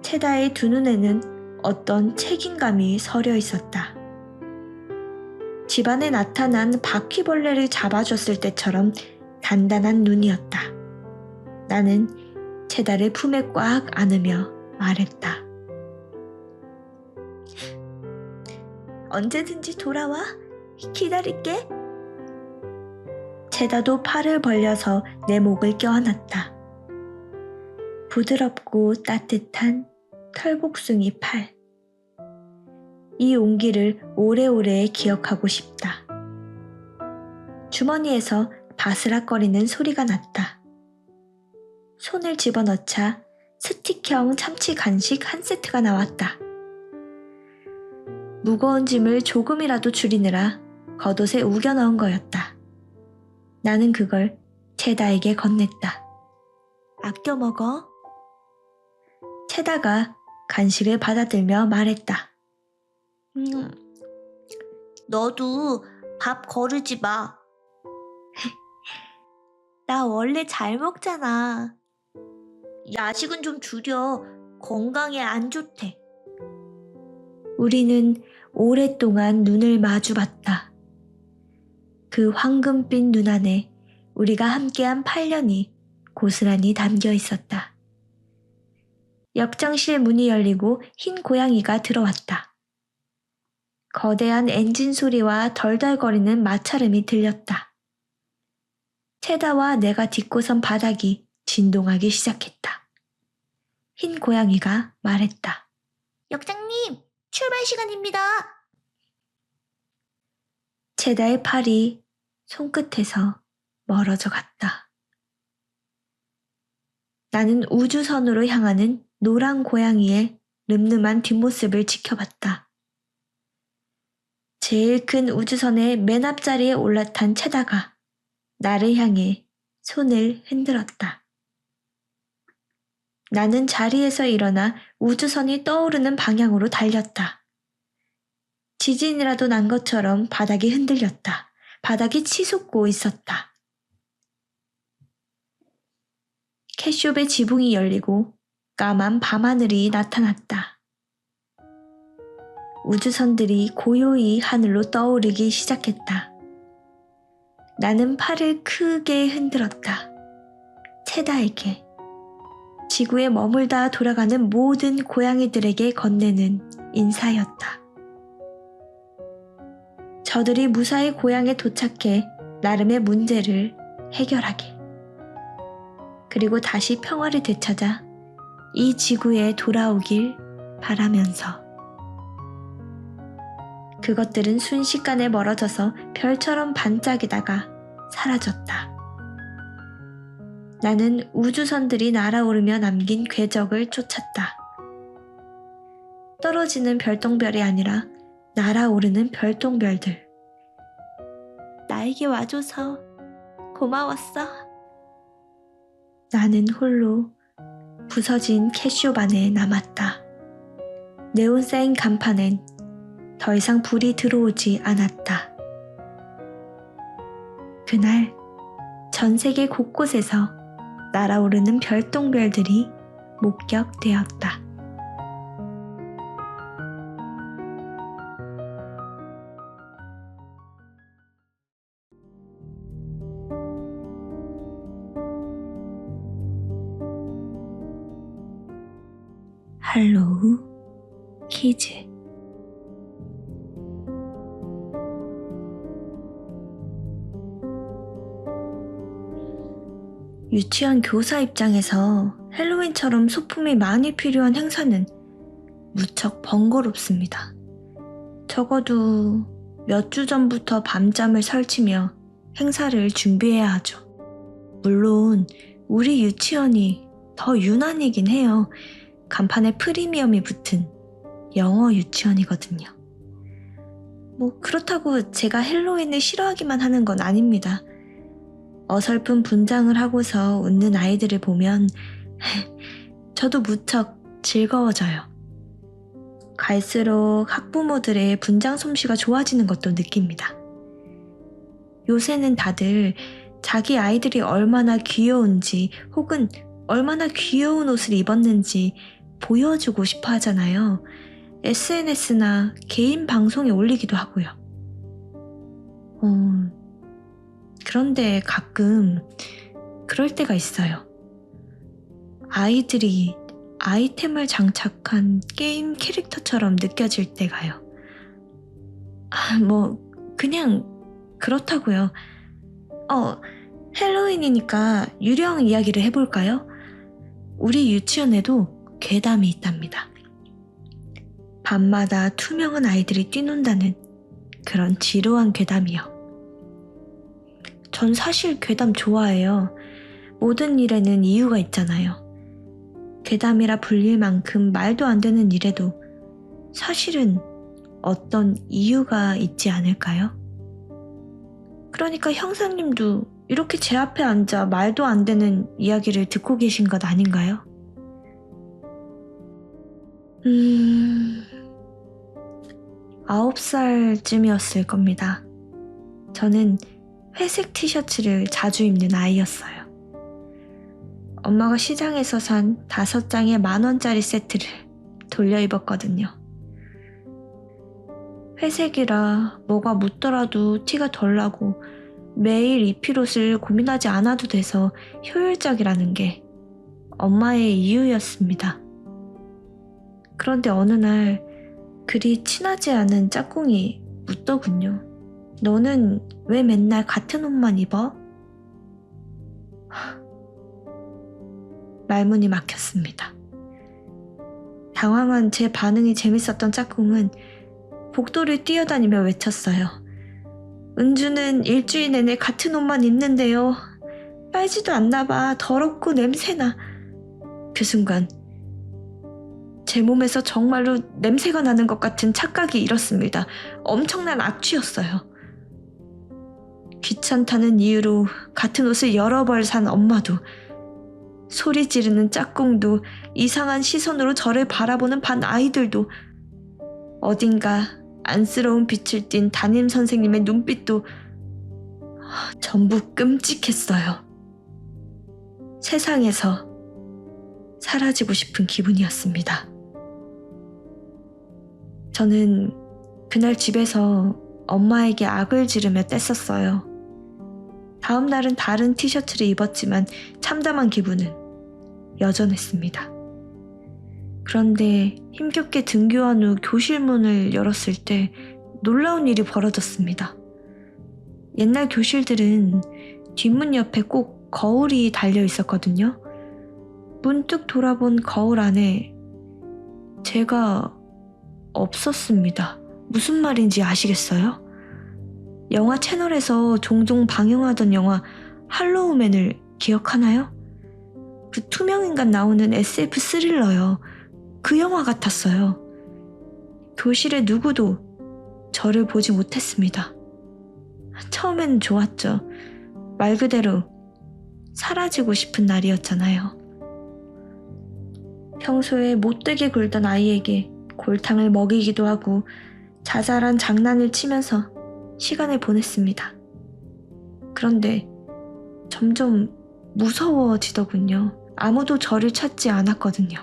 S1: 채다의 두 눈에는 어떤 책임감이 서려 있었다. 집안에 나타난 바퀴벌레를 잡아줬을 때처럼 단단한 눈이었다. 나는 채다를 품에 꽉 안으며 말했다. 언제든지 돌아와. 기다릴게. 채다도 팔을 벌려서 내 목을 껴안았다. 부드럽고 따뜻한 털복숭이 팔. 이 온기를 오래오래 기억하고 싶다. 주머니에서 바스락거리는 소리가 났다. 손을 집어넣자 스틱형 참치 간식 한 세트가 나왔다. 무거운 짐을 조금이라도 줄이느라 겉옷에 우겨 넣은 거였다. 나는 그걸 채다에게 건넸다. 아껴 먹어. 채다가 간식을 받아들며 말했다. 너도 밥 거르지 마. 나 원래 잘 먹잖아. 야식은 좀 줄여. 건강에 안 좋대. 우리는 오랫동안 눈을 마주봤다. 그 황금빛 눈 안에 우리가 함께한 8년이 고스란히 담겨 있었다. 역장실 문이 열리고 흰 고양이가 들어왔다. 거대한 엔진 소리와 덜덜거리는 마찰음이 들렸다. 체다와 내가 딛고 선 바닥이 진동하기 시작했다. 흰 고양이가 말했다. 역장님, 출발 시간입니다. 체다의 팔이 손끝에서 멀어져 갔다. 나는 우주선으로 향하는 노란 고양이의 늠름한 뒷모습을 지켜봤다. 제일 큰 우주선의 맨 앞자리에 올라탄 체다가 나를 향해 손을 흔들었다. 나는 자리에서 일어나 우주선이 떠오르는 방향으로 달렸다. 지진이라도 난 것처럼 바닥이 흔들렸다. 바닥이 치솟고 있었다. 캐숍의 지붕이 열리고 까만 밤하늘이 나타났다. 우주선들이 고요히 하늘로 떠오르기 시작했다. 나는 팔을 크게 흔들었다. 체다에게, 지구에 머물다 돌아가는 모든 고양이들에게 건네는 인사였다. 저들이 무사히 고향에 도착해 나름의 문제를 해결하게, 그리고 다시 평화를 되찾아 이 지구에 돌아오길 바라면서. 그것들은 순식간에 멀어져서 별처럼 반짝이다가 사라졌다. 나는 우주선들이 날아오르며 남긴 궤적을 쫓았다. 떨어지는 별똥별이 아니라 날아오르는 별똥별들. 나에게 와줘서 고마웠어. 나는 홀로 부서진 캐숍 안에 남았다. 네온사인 간판엔 더 이상 불이 들어오지 않았다. 그날 전 세계 곳곳에서 날아오르는 별똥별들이 목격되었다. 할로우 키즈. 유치원 교사 입장에서 헬로윈처럼 소품이 많이 필요한 행사는 무척 번거롭습니다. 적어도 몇 주 전부터 밤잠을 설치며 행사를 준비해야 하죠. 물론 우리 유치원이 더 유난이긴 해요. 간판에 프리미엄이 붙은 영어 유치원이거든요. 그렇다고 제가 헬로윈을 싫어하기만 하는 건 아닙니다. 어설픈 분장을 하고서 웃는 아이들을 보면 저도 무척 즐거워져요. 갈수록 학부모들의 분장 솜씨가 좋아지는 것도 느낍니다. 요새는 다들 자기 아이들이 얼마나 귀여운지 혹은 얼마나 귀여운 옷을 입었는지 보여주고 싶어 하잖아요. SNS나 개인 방송에 올리기도 하고요. 그런데 가끔 그럴 때가 있어요. 아이들이 아이템을 장착한 게임 캐릭터처럼 느껴질 때가요. 그냥 그렇다고요. 헬로윈이니까 유령 이야기를 해볼까요? 우리 유치원에도 괴담이 있답니다. 밤마다 투명한 아이들이 뛰논다는 그런 지루한 괴담이요. 전 사실 괴담 좋아해요. 모든 일에는 이유가 있잖아요. 괴담이라 불릴 만큼 말도 안 되는 일에도 사실은 어떤 이유가 있지 않을까요? 그러니까 형사님도 이렇게 제 앞에 앉아 말도 안 되는 이야기를 듣고 계신 것 아닌가요? 9살쯤이었을 겁니다. 저는 회색 티셔츠를 자주 입는 아이였어요. 엄마가 시장에서 산 5장의 10,000원짜리 세트를 돌려 입었거든요. 회색이라 뭐가 묻더라도 티가 덜 나고 매일 입힐 옷을 고민하지 않아도 돼서 효율적이라는 게 엄마의 이유였습니다. 그런데 어느 날 그리 친하지 않은 짝꿍이 묻더군요. 너는 왜 맨날 같은 옷만 입어? 말문이 막혔습니다. 당황한 제 반응이 재밌었던 짝꿍은 복도를 뛰어다니며 외쳤어요. 은주는 일주일 내내 같은 옷만 입는데요. 빨지도 않나 봐. 더럽고 냄새나. 그 순간 제 몸에서 정말로 냄새가 나는 것 같은 착각이 일었습니다. 엄청난 악취였어요. 귀찮다는 이유로 같은 옷을 여러 벌 산 엄마도, 소리 지르는 짝꿍도, 이상한 시선으로 저를 바라보는 반 아이들도, 어딘가 안쓰러운 빛을 띤 담임 선생님의 눈빛도 전부 끔찍했어요. 세상에서 사라지고 싶은 기분이었습니다. 저는 그날 집에서 엄마에게 악을 지르며 뗐었어요. 다음 날은 다른 티셔츠를 입었지만 참담한 기분은 여전했습니다. 그런데 힘겹게 등교한 후 교실 문을 열었을 때 놀라운 일이 벌어졌습니다. 옛날 교실들은 뒷문 옆에 꼭 거울이 달려 있었거든요. 문득 돌아본 거울 안에 제가 없었습니다. 무슨 말인지 아시겠어요? 영화 채널에서 종종 방영하던 영화 할로우맨을 기억하나요? 그 투명인간 나오는 SF 스릴러요. 그 영화 같았어요. 교실에 누구도 저를 보지 못했습니다. 처음엔 좋았죠. 말 그대로 사라지고 싶은 날이었잖아요. 평소에 못되게 굴던 아이에게 골탕을 먹이기도 하고 자잘한 장난을 치면서 시간을 보냈습니다. 그런데 점점 무서워지더군요. 아무도 저를 찾지 않았거든요.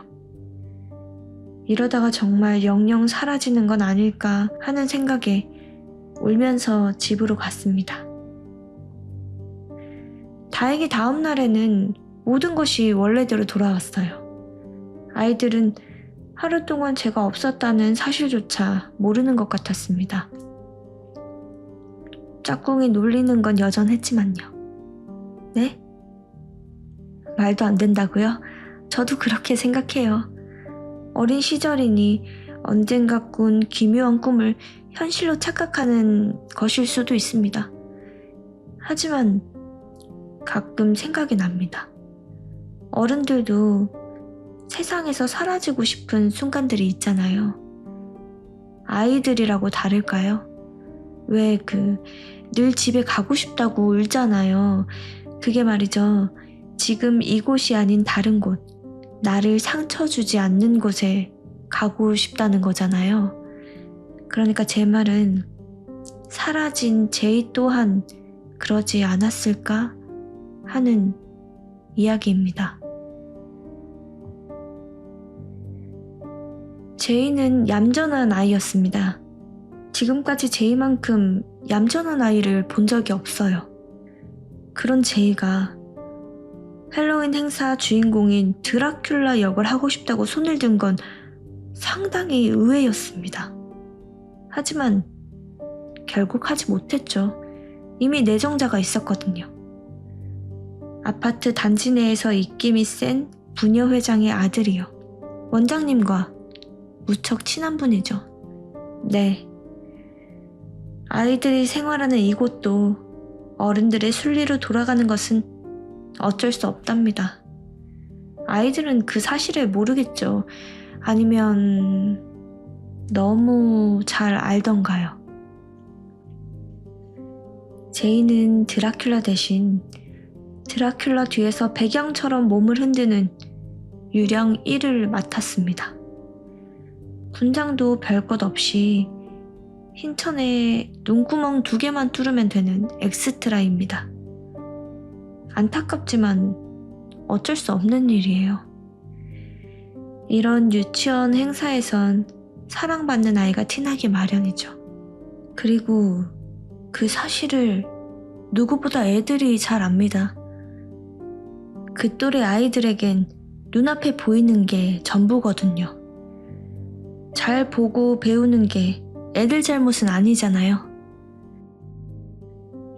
S1: 이러다가 정말 영영 사라지는 건 아닐까 하는 생각에 울면서 집으로 갔습니다. 다행히 다음 날에는 모든 것이 원래대로 돌아왔어요. 아이들은 하루 동안 제가 없었다는 사실조차 모르는 것 같았습니다. 짝꿍이 놀리는 건 여전했지만요. 네? 말도 안 된다고요? 저도 그렇게 생각해요. 어린 시절이니 언젠가 꾼 기묘한 꿈을 현실로 착각하는 것일 수도 있습니다. 하지만 가끔 생각이 납니다. 어른들도 세상에서 사라지고 싶은 순간들이 있잖아요. 아이들이라고 다를까요? 왜 늘 집에 가고 싶다고 울잖아요. 그게 말이죠. 지금 이곳이 아닌 다른 곳, 나를 상처 주지 않는 곳에 가고 싶다는 거잖아요. 그러니까 제 말은 사라진 제이 또한 그러지 않았을까 하는 이야기입니다. 제이는 얌전한 아이였습니다. 지금까지 제이만큼 얌전한 아이를 본 적이 없어요. 그런 제이가 할로윈 행사 주인공인 드라큘라 역을 하고 싶다고 손을 든 건 상당히 의외였습니다. 하지만 결국 하지 못했죠. 이미 내정자가 있었거든요. 아파트 단지 내에서 입김이 센 부녀회장의 아들이요. 원장님과 무척 친한 분이죠. 네. 아이들이 생활하는 이곳도 어른들의 순리로 돌아가는 것은 어쩔 수 없답니다. 아이들은 그 사실을 모르겠죠. 아니면 너무 잘 알던가요. 제이는 드라큘라 대신 드라큘라 뒤에서 배경처럼 몸을 흔드는 유령 1을 맡았습니다. 군장도 별것 없이 흰 천에 눈구멍 2개만 뚫으면 되는 엑스트라입니다. 안타깝지만 어쩔 수 없는 일이에요. 이런 유치원 행사에선 사랑받는 아이가 티나기 마련이죠. 그리고 그 사실을 누구보다 애들이 잘 압니다. 그 또래 아이들에겐 눈앞에 보이는 게 전부거든요. 잘 보고 배우는 게 애들 잘못은 아니잖아요.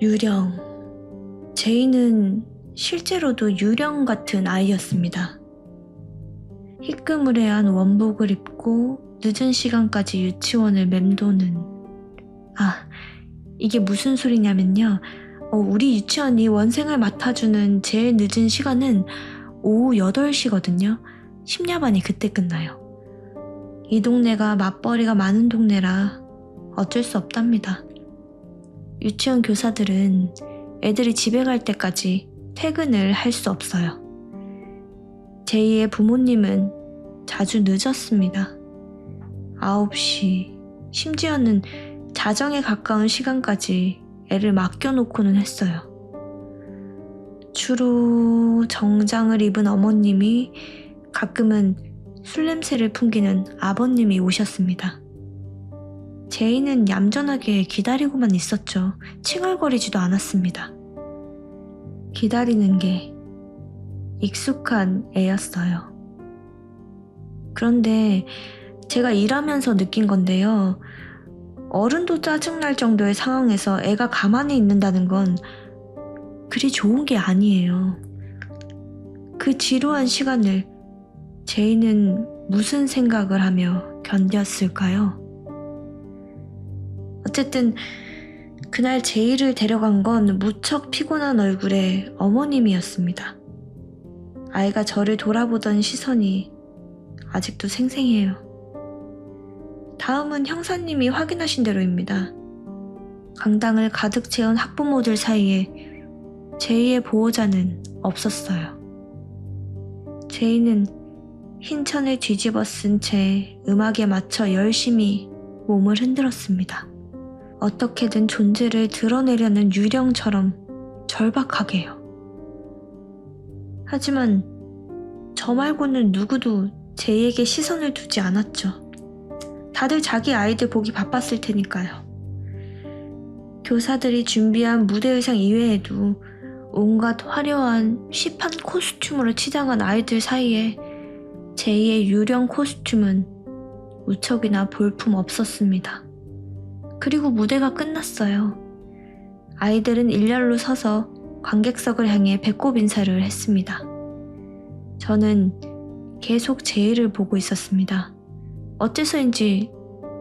S1: 유령, 제이는 실제로도 유령 같은 아이였습니다. 희끄무레한 원복을 입고 늦은 시간까지 유치원을 맴도는. 이게 무슨 소리냐면요. 우리 유치원이 원생을 맡아주는 제일 늦은 시간은 오후 8시거든요. 심야반이 그때 끝나요. 이 동네가 맞벌이가 많은 동네라 어쩔 수 없답니다. 유치원 교사들은 애들이 집에 갈 때까지 퇴근을 할 수 없어요. 제2의 부모님은 자주 늦었습니다. 9시, 심지어는 자정에 가까운 시간까지 애를 맡겨놓고는 했어요. 주로 정장을 입은 어머님이, 가끔은 술 냄새를 풍기는 아버님이 오셨습니다. 제이는 얌전하게 기다리고만 있었죠. 칭얼거리지도 않았습니다. 기다리는 게 익숙한 애였어요. 그런데 제가 일하면서 느낀 건데요. 어른도 짜증날 정도의 상황에서 애가 가만히 있는다는 건 그리 좋은 게 아니에요. 그 지루한 시간을 제이는 무슨 생각을 하며 견뎠을까요? 어쨌든 그날 제이를 데려간 건 무척 피곤한 얼굴의 어머님이었습니다. 아이가 저를 돌아보던 시선이 아직도 생생해요. 다음은 형사님이 확인하신 대로입니다. 강당을 가득 채운 학부모들 사이에 제이의 보호자는 없었어요. 제이는 흰 천을 뒤집어 쓴 채 음악에 맞춰 열심히 몸을 흔들었습니다. 어떻게든 존재를 드러내려는 유령처럼 절박하게요. 하지만 저 말고는 누구도 제이에게 시선을 두지 않았죠. 다들 자기 아이들 보기 바빴을 테니까요. 교사들이 준비한 무대 의상 이외에도 온갖 화려한 시판 코스튬으로 치장한 아이들 사이에 제이의 유령 코스튬은 무척이나 볼품 없었습니다. 그리고 무대가 끝났어요. 아이들은 일렬로 서서 관객석을 향해 배꼽 인사를 했습니다. 저는 계속 제이를 보고 있었습니다. 어째서인지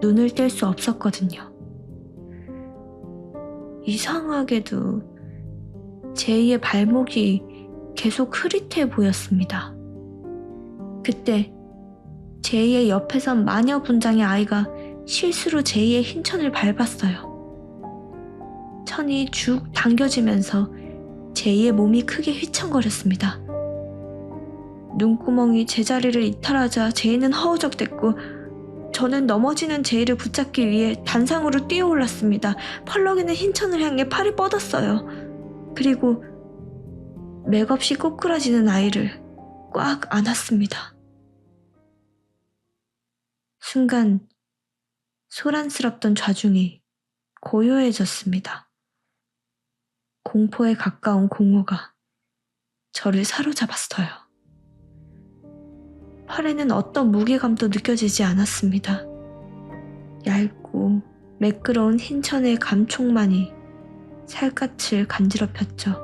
S1: 눈을 뗄 수 없었거든요. 이상하게도 제이의 발목이 계속 흐릿해 보였습니다. 그때 제이의 옆에 선 마녀 분장의 아이가 실수로 제이의 흰 천을 밟았어요. 천이 쭉 당겨지면서 제이의 몸이 크게 휘청거렸습니다. 눈구멍이 제자리를 이탈하자 제이는 허우적댔고 저는 넘어지는 제이를 붙잡기 위해 단상으로 뛰어올랐습니다. 펄럭이는 흰 천을 향해 팔을 뻗었어요. 그리고 맥없이 꼬꾸라지는 아이를 꽉 안았습니다. 순간 소란스럽던 좌중이 고요해졌습니다. 공포에 가까운 공허가 저를 사로잡았어요. 팔에는 어떤 무게감도 느껴지지 않았습니다. 얇고 매끄러운 흰 천의 감촉만이 살갗을 간지럽혔죠.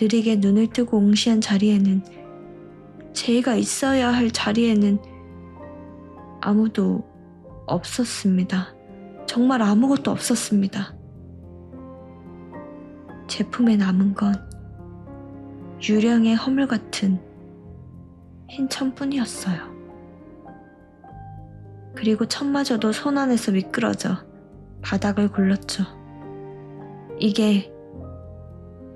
S1: 느리게 눈을 뜨고 옹시한 자리에는, 제이가 있어야 할 자리에는 아무도 없었습니다. 정말 아무것도 없었습니다. 제품에 남은 건 유령의 허물 같은 흰 천뿐이었어요. 그리고 천마저도 손 안에서 미끄러져 바닥을 굴렀죠. 이게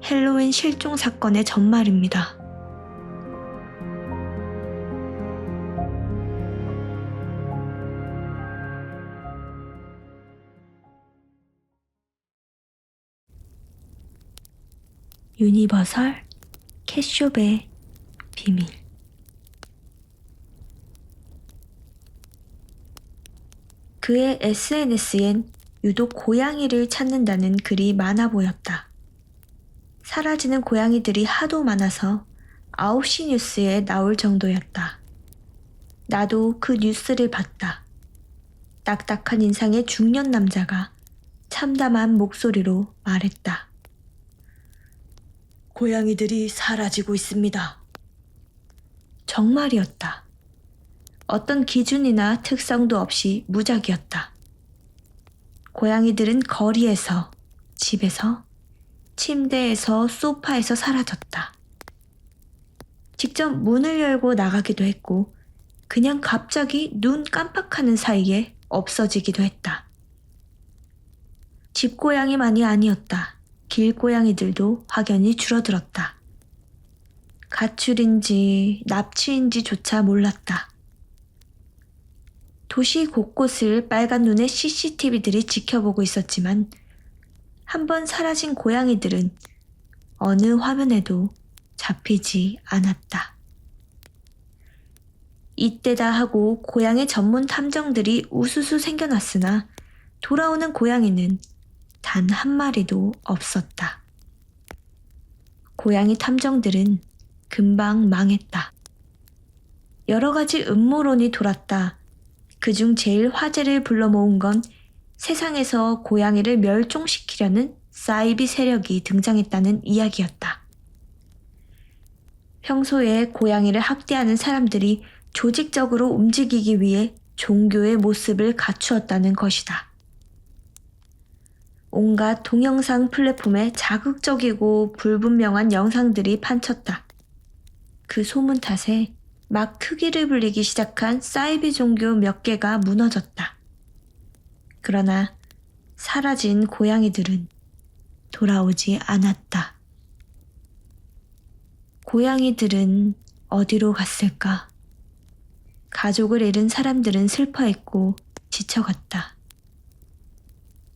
S1: 헬로윈 실종 사건의 전말입니다. 유니버설 캣숍의 비밀. 그의 SNS엔 유독 고양이를 찾는다는 글이 많아 보였다. 사라지는 고양이들이 하도 많아서 9시 뉴스에 나올 정도였다. 나도 그 뉴스를 봤다. 딱딱한 인상의 중년 남자가 참담한 목소리로 말했다. 고양이들이 사라지고 있습니다. 정말이었다. 어떤 기준이나 특성도 없이 무작위였다. 고양이들은 거리에서, 집에서, 침대에서, 소파에서 사라졌다. 직접 문을 열고 나가기도 했고, 그냥 갑자기 눈 깜빡하는 사이에 없어지기도 했다. 집고양이만이 아니었다. 길고양이들도 확연히 줄어들었다. 가출인지 납치인지조차 몰랐다. 도시 곳곳을 빨간 눈의 CCTV들이 지켜보고 있었지만 한번 사라진 고양이들은 어느 화면에도 잡히지 않았다. 이때다 하고 고양이 전문 탐정들이 우수수 생겨났으나 돌아오는 고양이는 단 한 마리도 없었다. 고양이 탐정들은 금방 망했다. 여러 가지 음모론이 돌았다. 그중 제일 화제를 불러 모은 건 세상에서 고양이를 멸종시키려는 사이비 세력이 등장했다는 이야기였다. 평소에 고양이를 학대하는 사람들이 조직적으로 움직이기 위해 종교의 모습을 갖추었다는 것이다. 온갖 동영상 플랫폼에 자극적이고 불분명한 영상들이 판쳤다. 그 소문 탓에 막 크기를 불리기 시작한 사이비 종교 몇 개가 무너졌다. 그러나 사라진 고양이들은 돌아오지 않았다. 고양이들은 어디로 갔을까? 가족을 잃은 사람들은 슬퍼했고 지쳐갔다.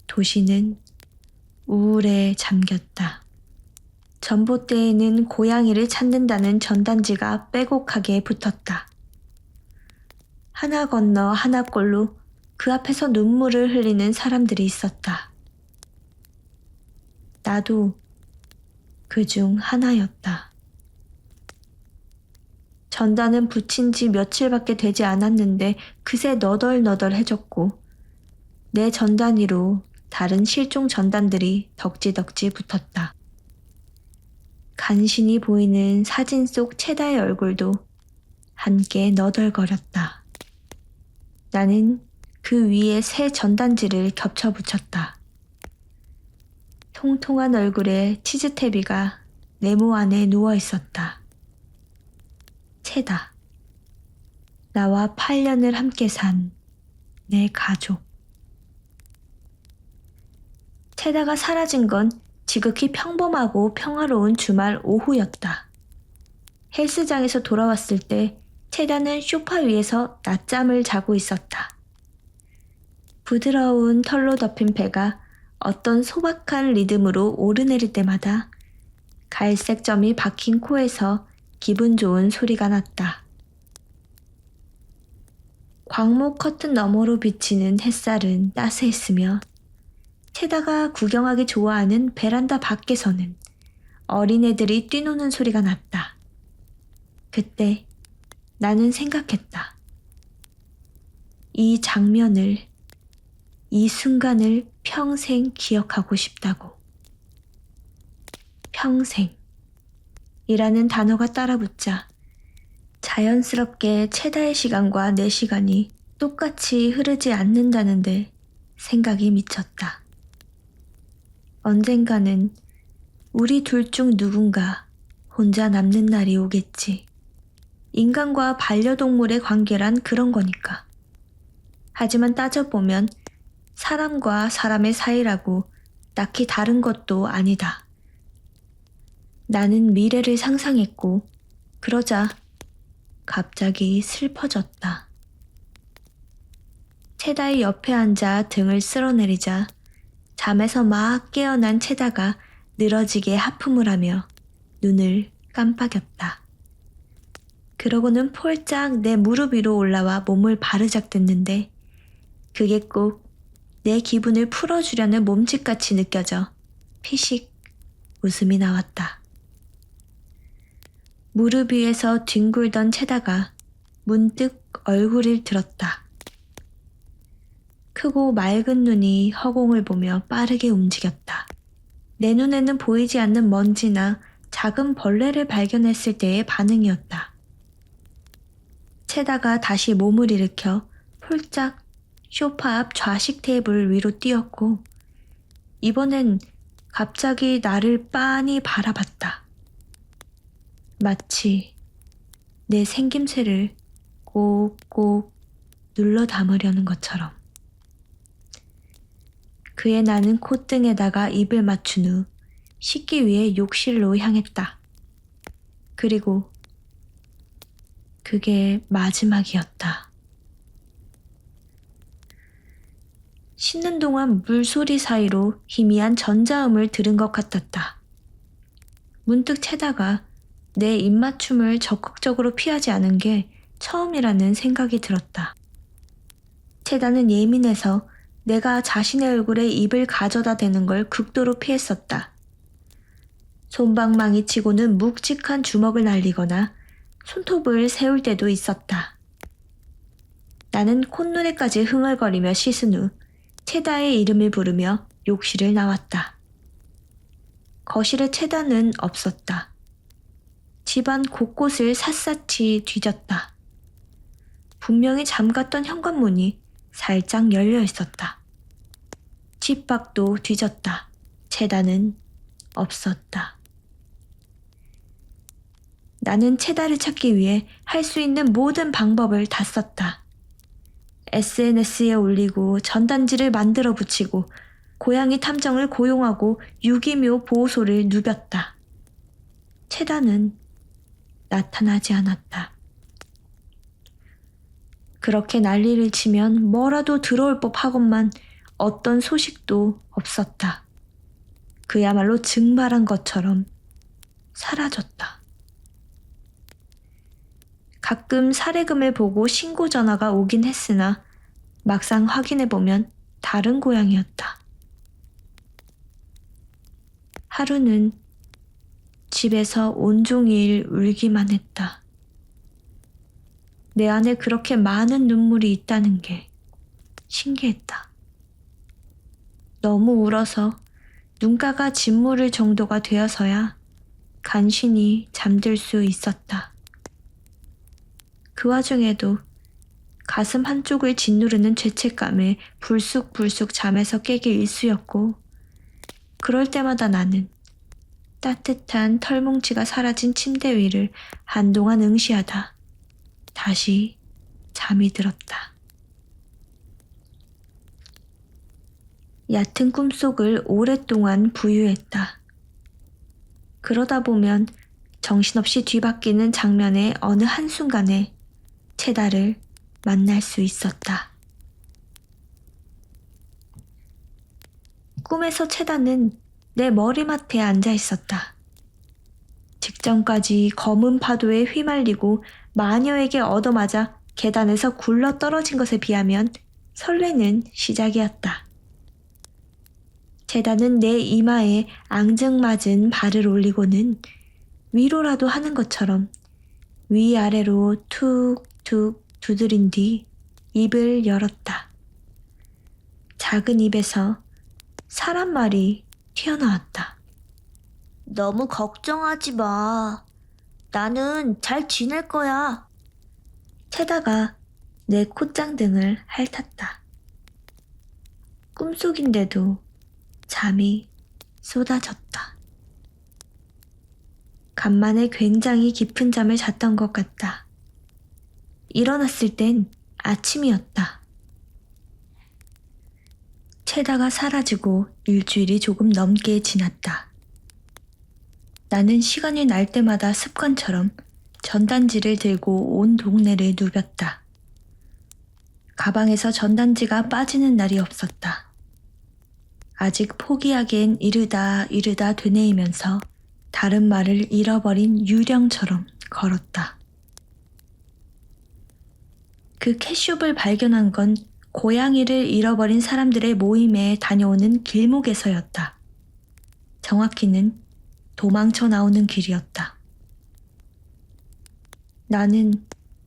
S1: 도시는 우울에 잠겼다. 전봇대에는 고양이를 찾는다는 전단지가 빼곡하게 붙었다. 하나 건너 하나꼴로 그 앞에서 눈물을 흘리는 사람들이 있었다. 나도 그중 하나였다. 전단은 붙인 지 며칠밖에 되지 않았는데 그새 너덜너덜해졌고 내 전단 위로 다른 실종 전단들이 덕지덕지 붙었다. 간신히 보이는 사진 속 체다의 얼굴도 함께 너덜거렸다. 나는 그 위에 새 전단지를 겹쳐 붙였다. 통통한 얼굴에 치즈태비가 네모 안에 누워 있었다. 체다. 나와 8년을 함께 산 내 가족. 체다가 사라진 건 지극히 평범하고 평화로운 주말 오후였다. 헬스장에서 돌아왔을 때 체다는 소파 위에서 낮잠을 자고 있었다. 부드러운 털로 덮인 배가 어떤 소박한 리듬으로 오르내릴 때마다 갈색 점이 박힌 코에서 기분 좋은 소리가 났다. 광목 커튼 너머로 비치는 햇살은 따스했으며 체다가 구경하기 좋아하는 베란다 밖에서는 어린애들이 뛰노는 소리가 났다. 그때 나는 생각했다. 이 장면을, 이 순간을 평생 기억하고 싶다고. 평생이라는 단어가 따라붙자 자연스럽게 체다의 시간과 내 시간이 똑같이 흐르지 않는다는데 생각이 미쳤다. 언젠가는 우리 둘 중 누군가 혼자 남는 날이 오겠지. 인간과 반려동물의 관계란 그런 거니까. 하지만 따져보면 사람과 사람의 사이라고 딱히 다른 것도 아니다. 나는 미래를 상상했고 그러자 갑자기 슬퍼졌다. 체다의 옆에 앉아 등을 쓸어내리자 잠에서 막 깨어난 체다가 늘어지게 하품을 하며 눈을 깜빡였다. 그러고는 폴짝 내 무릎 위로 올라와 몸을 바르작댔는데 그게 꼭 내 기분을 풀어주려는 몸짓같이 느껴져 피식 웃음이 나왔다. 무릎 위에서 뒹굴던 체다가 문득 얼굴을 들었다. 크고 맑은 눈이 허공을 보며 빠르게 움직였다. 내 눈에는 보이지 않는 먼지나 작은 벌레를 발견했을 때의 반응이었다. 채다가 다시 몸을 일으켜 폴짝 소파 앞 좌식 테이블 위로 뛰었고 이번엔 갑자기 나를 빤히 바라봤다. 마치 내 생김새를 꼭꼭 눌러 담으려는 것처럼. 그의 나는 콧등에다가 입을 맞춘 후 씻기 위해 욕실로 향했다. 그리고 그게 마지막이었다. 씻는 동안 물소리 사이로 희미한 전자음을 들은 것 같았다. 문득 채다가 내 입맞춤을 적극적으로 피하지 않은 게 처음이라는 생각이 들었다. 채다는 예민해서 내가 자신의 얼굴에 입을 가져다 대는 걸 극도로 피했었다. 손방망이 치고는 묵직한 주먹을 날리거나 손톱을 세울 때도 있었다. 나는 콧노래까지 흥얼거리며 씻은 후 채다의 이름을 부르며 욕실을 나왔다. 거실에 채다는 없었다. 집안 곳곳을 샅샅이 뒤졌다. 분명히 잠갔던 현관문이 살짝 열려 있었다. 집 밖도 뒤졌다. 채다는 없었다. 나는 채다를 찾기 위해 할 수 있는 모든 방법을 다 썼다. SNS에 올리고 전단지를 만들어 붙이고 고양이 탐정을 고용하고 유기묘 보호소를 누볐다. 채다는 나타나지 않았다. 그렇게 난리를 치면 뭐라도 들어올 법하건만 어떤 소식도 없었다. 그야말로 증발한 것처럼 사라졌다. 가끔 사례금을 보고 신고 전화가 오긴 했으나 막상 확인해보면 다른 고양이였다. 하루는 집에서 온종일 울기만 했다. 내 안에 그렇게 많은 눈물이 있다는 게 신기했다. 너무 울어서 눈가가 짓무를 정도가 되어서야 간신히 잠들 수 있었다. 그 와중에도 가슴 한쪽을 짓누르는 죄책감에 불쑥불쑥 잠에서 깨기 일쑤였고 그럴 때마다 나는 따뜻한 털뭉치가 사라진 침대 위를 한동안 응시하다 다시 잠이 들었다. 얕은 꿈속을 오랫동안 부유했다. 그러다 보면 정신없이 뒤바뀌는 장면의 어느 한순간에 채다를 만날 수 있었다. 꿈에서 채다는 내 머리맡에 앉아 있었다. 직전까지 검은 파도에 휘말리고 마녀에게 얻어맞아 계단에서 굴러 떨어진 것에 비하면 설레는 시작이었다. 채다는 내 이마에 앙증맞은 발을 올리고는 위로라도 하는 것처럼 위아래로 툭툭 두드린 뒤 입을 열었다. 작은 입에서 사람 말이 튀어나왔다. 너무 걱정하지 마. 나는 잘 지낼 거야. 채다가 내 콧장등을 핥았다. 꿈속인데도 잠이 쏟아졌다. 간만에 굉장히 깊은 잠을 잤던 것 같다. 일어났을 땐 아침이었다. 채다가 사라지고 일주일이 조금 넘게 지났다. 나는 시간이 날 때마다 습관처럼 전단지를 들고 온 동네를 누볐다. 가방에서 전단지가 빠지는 날이 없었다. 아직 포기하기엔 이르다 되뇌이면서 다른 말을 잃어버린 유령처럼 걸었다. 그 캐숍을 발견한 건 고양이를 잃어버린 사람들의 모임에 다녀오는 길목에서였다. 정확히는 도망쳐 나오는 길이었다. 나는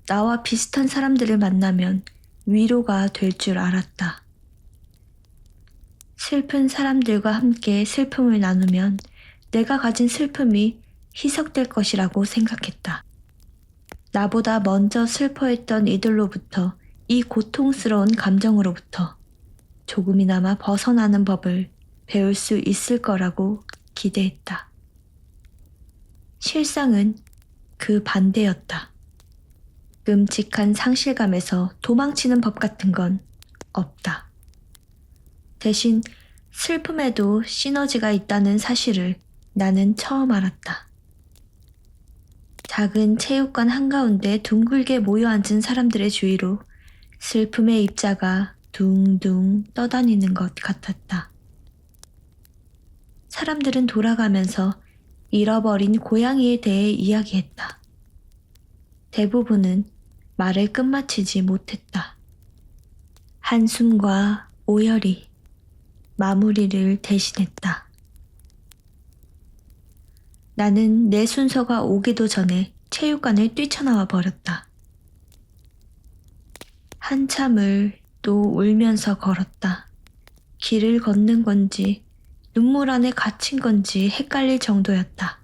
S1: 나와 비슷한 사람들을 만나면 위로가 될 줄 알았다. 슬픈 사람들과 함께 슬픔을 나누면 내가 가진 슬픔이 희석될 것이라고 생각했다. 나보다 먼저 슬퍼했던 이들로부터, 이 고통스러운 감정으로부터 조금이나마 벗어나는 법을 배울 수 있을 거라고 기대했다. 실상은 그 반대였다. 끔찍한 상실감에서 도망치는 법 같은 건 없다. 대신 슬픔에도 시너지가 있다는 사실을 나는 처음 알았다. 작은 체육관 한가운데 둥글게 모여 앉은 사람들의 주위로 슬픔의 입자가 둥둥 떠다니는 것 같았다. 사람들은 돌아가면서 잃어버린 고양이에 대해 이야기했다. 대부분은 말을 끝마치지 못했다. 한숨과 오열이 마무리를 대신했다. 나는 내 순서가 오기도 전에 체육관을 뛰쳐나와 버렸다. 한참을 또 울면서 걸었다. 길을 걷는 건지 눈물 안에 갇힌 건지 헷갈릴 정도였다.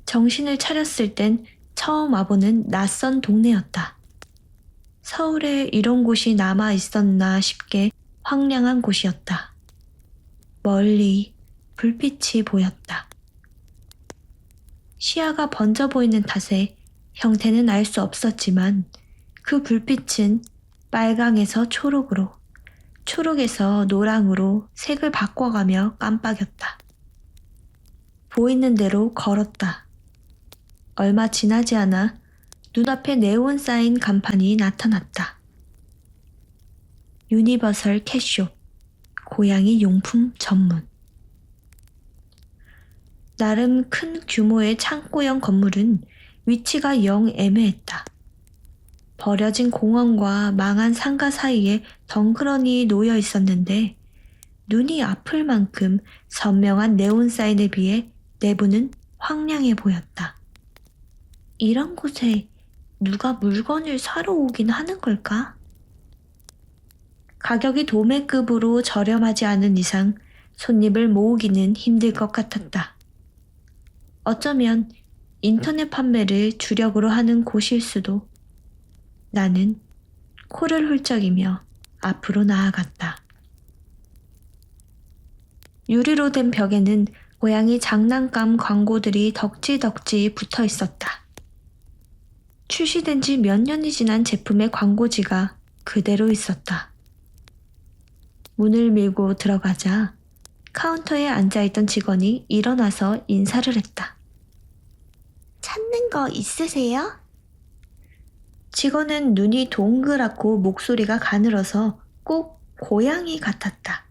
S1: 정신을 차렸을 땐 처음 와보는 낯선 동네였다. 서울에 이런 곳이 남아 있었나 싶게 황량한 곳이었다. 멀리 불빛이 보였다. 시야가 번져 보이는 탓에 형태는 알 수 없었지만 그 불빛은 빨강에서 초록으로, 초록에서 노랑으로 색을 바꿔가며 깜빡였다. 보이는 대로 걸었다. 얼마 지나지 않아 눈앞에 네온 사인 간판이 나타났다. 유니버설 캣숍, 고양이 용품 전문. 나름 큰 규모의 창고형 건물은 위치가 영 애매했다. 버려진 공원과 망한 상가 사이에 덩그러니 놓여 있었는데 눈이 아플 만큼 선명한 네온 사인에 비해 내부는 황량해 보였다. 이런 곳에 누가 물건을 사러 오긴 하는 걸까? 가격이 도매급으로 저렴하지 않은 이상 손님을 모으기는 힘들 것 같았다. 어쩌면 인터넷 판매를 주력으로 하는 곳일 수도. 나는 코를 훌쩍이며 앞으로 나아갔다. 유리로 된 벽에는 고양이 장난감 광고들이 덕지덕지 붙어 있었다. 출시된 지 몇 년이 지난 제품의 광고지가 그대로 있었다. 문을 밀고 들어가자 카운터에 앉아있던 직원이 일어나서 인사를 했다. 찾는 거 있으세요? 직원은 눈이 동그랗고 목소리가 가늘어서 꼭 고양이 같았다.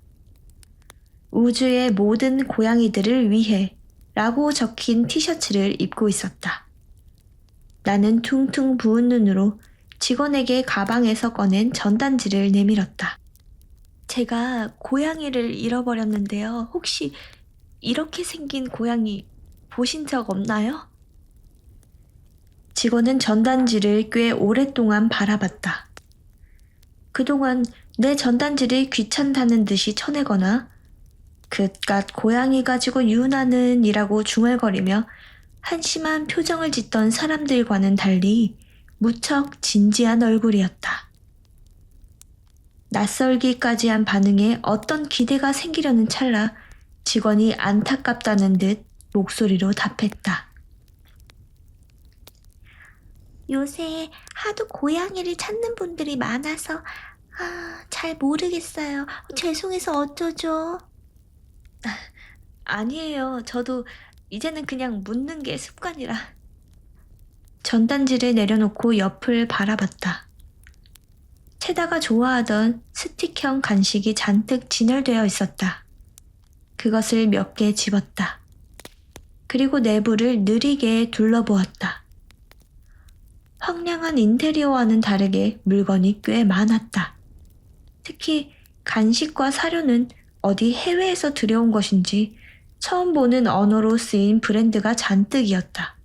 S1: 우주의 모든 고양이들을 위해 라고 적힌 티셔츠를 입고 있었다. 나는 퉁퉁 부은 눈으로 직원에게 가방에서 꺼낸 전단지를 내밀었다. 제가 고양이를 잃어버렸는데요. 혹시 이렇게 생긴 고양이 보신 적 없나요? 직원은 전단지를 꽤 오랫동안 바라봤다. 그동안 내 전단지를 귀찮다는 듯이 쳐내거나 그깟 고양이 가지고 유나는 이라고 중얼거리며 한심한 표정을 짓던 사람들과는 달리 무척 진지한 얼굴이었다. 낯설기까지 한 반응에 어떤 기대가 생기려는 찰나 직원이 안타깝다는 듯 목소리로 답했다. 요새 하도 고양이를 찾는 분들이 많아서 잘 모르겠어요. 죄송해서 어쩌죠? 아니에요. 저도 이제는 그냥 묻는 게 습관이라. 전단지를 내려놓고 옆을 바라봤다. 채다가 좋아하던 스틱형 간식이 잔뜩 진열되어 있었다. 그것을 몇 개 집었다. 그리고 내부를 느리게 둘러보았다. 황량한 인테리어와는 다르게 물건이 꽤 많았다. 특히 간식과 사료는 어디 해외에서 들여온 것인지 처음 보는 언어로 쓰인 브랜드가 잔뜩이었다.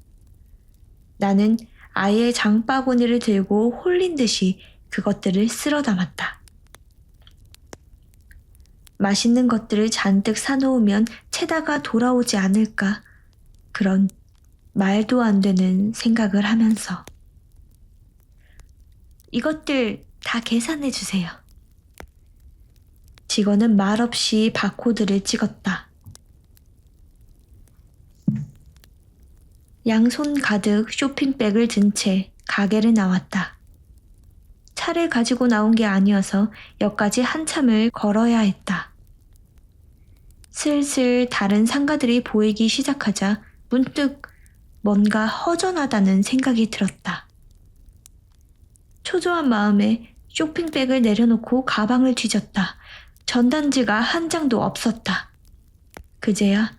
S1: 나는 아예 장바구니를 들고 홀린 듯이 그것들을 쓸어 담았다. 맛있는 것들을 잔뜩 사놓으면 채다가 돌아오지 않을까 그런 말도 안 되는 생각을 하면서 이것들 다 계산해 주세요. 직원은 말없이 바코드를 찍었다. 양손 가득 쇼핑백을 든 채 가게를 나왔다. 차를 가지고 나온 게 아니어서 역까지 한참을 걸어야 했다. 슬슬 다른 상가들이 보이기 시작하자 문득 뭔가 허전하다는 생각이 들었다. 초조한 마음에 쇼핑백을 내려놓고 가방을 뒤졌다. 전단지가 한 장도 없었다. 그제야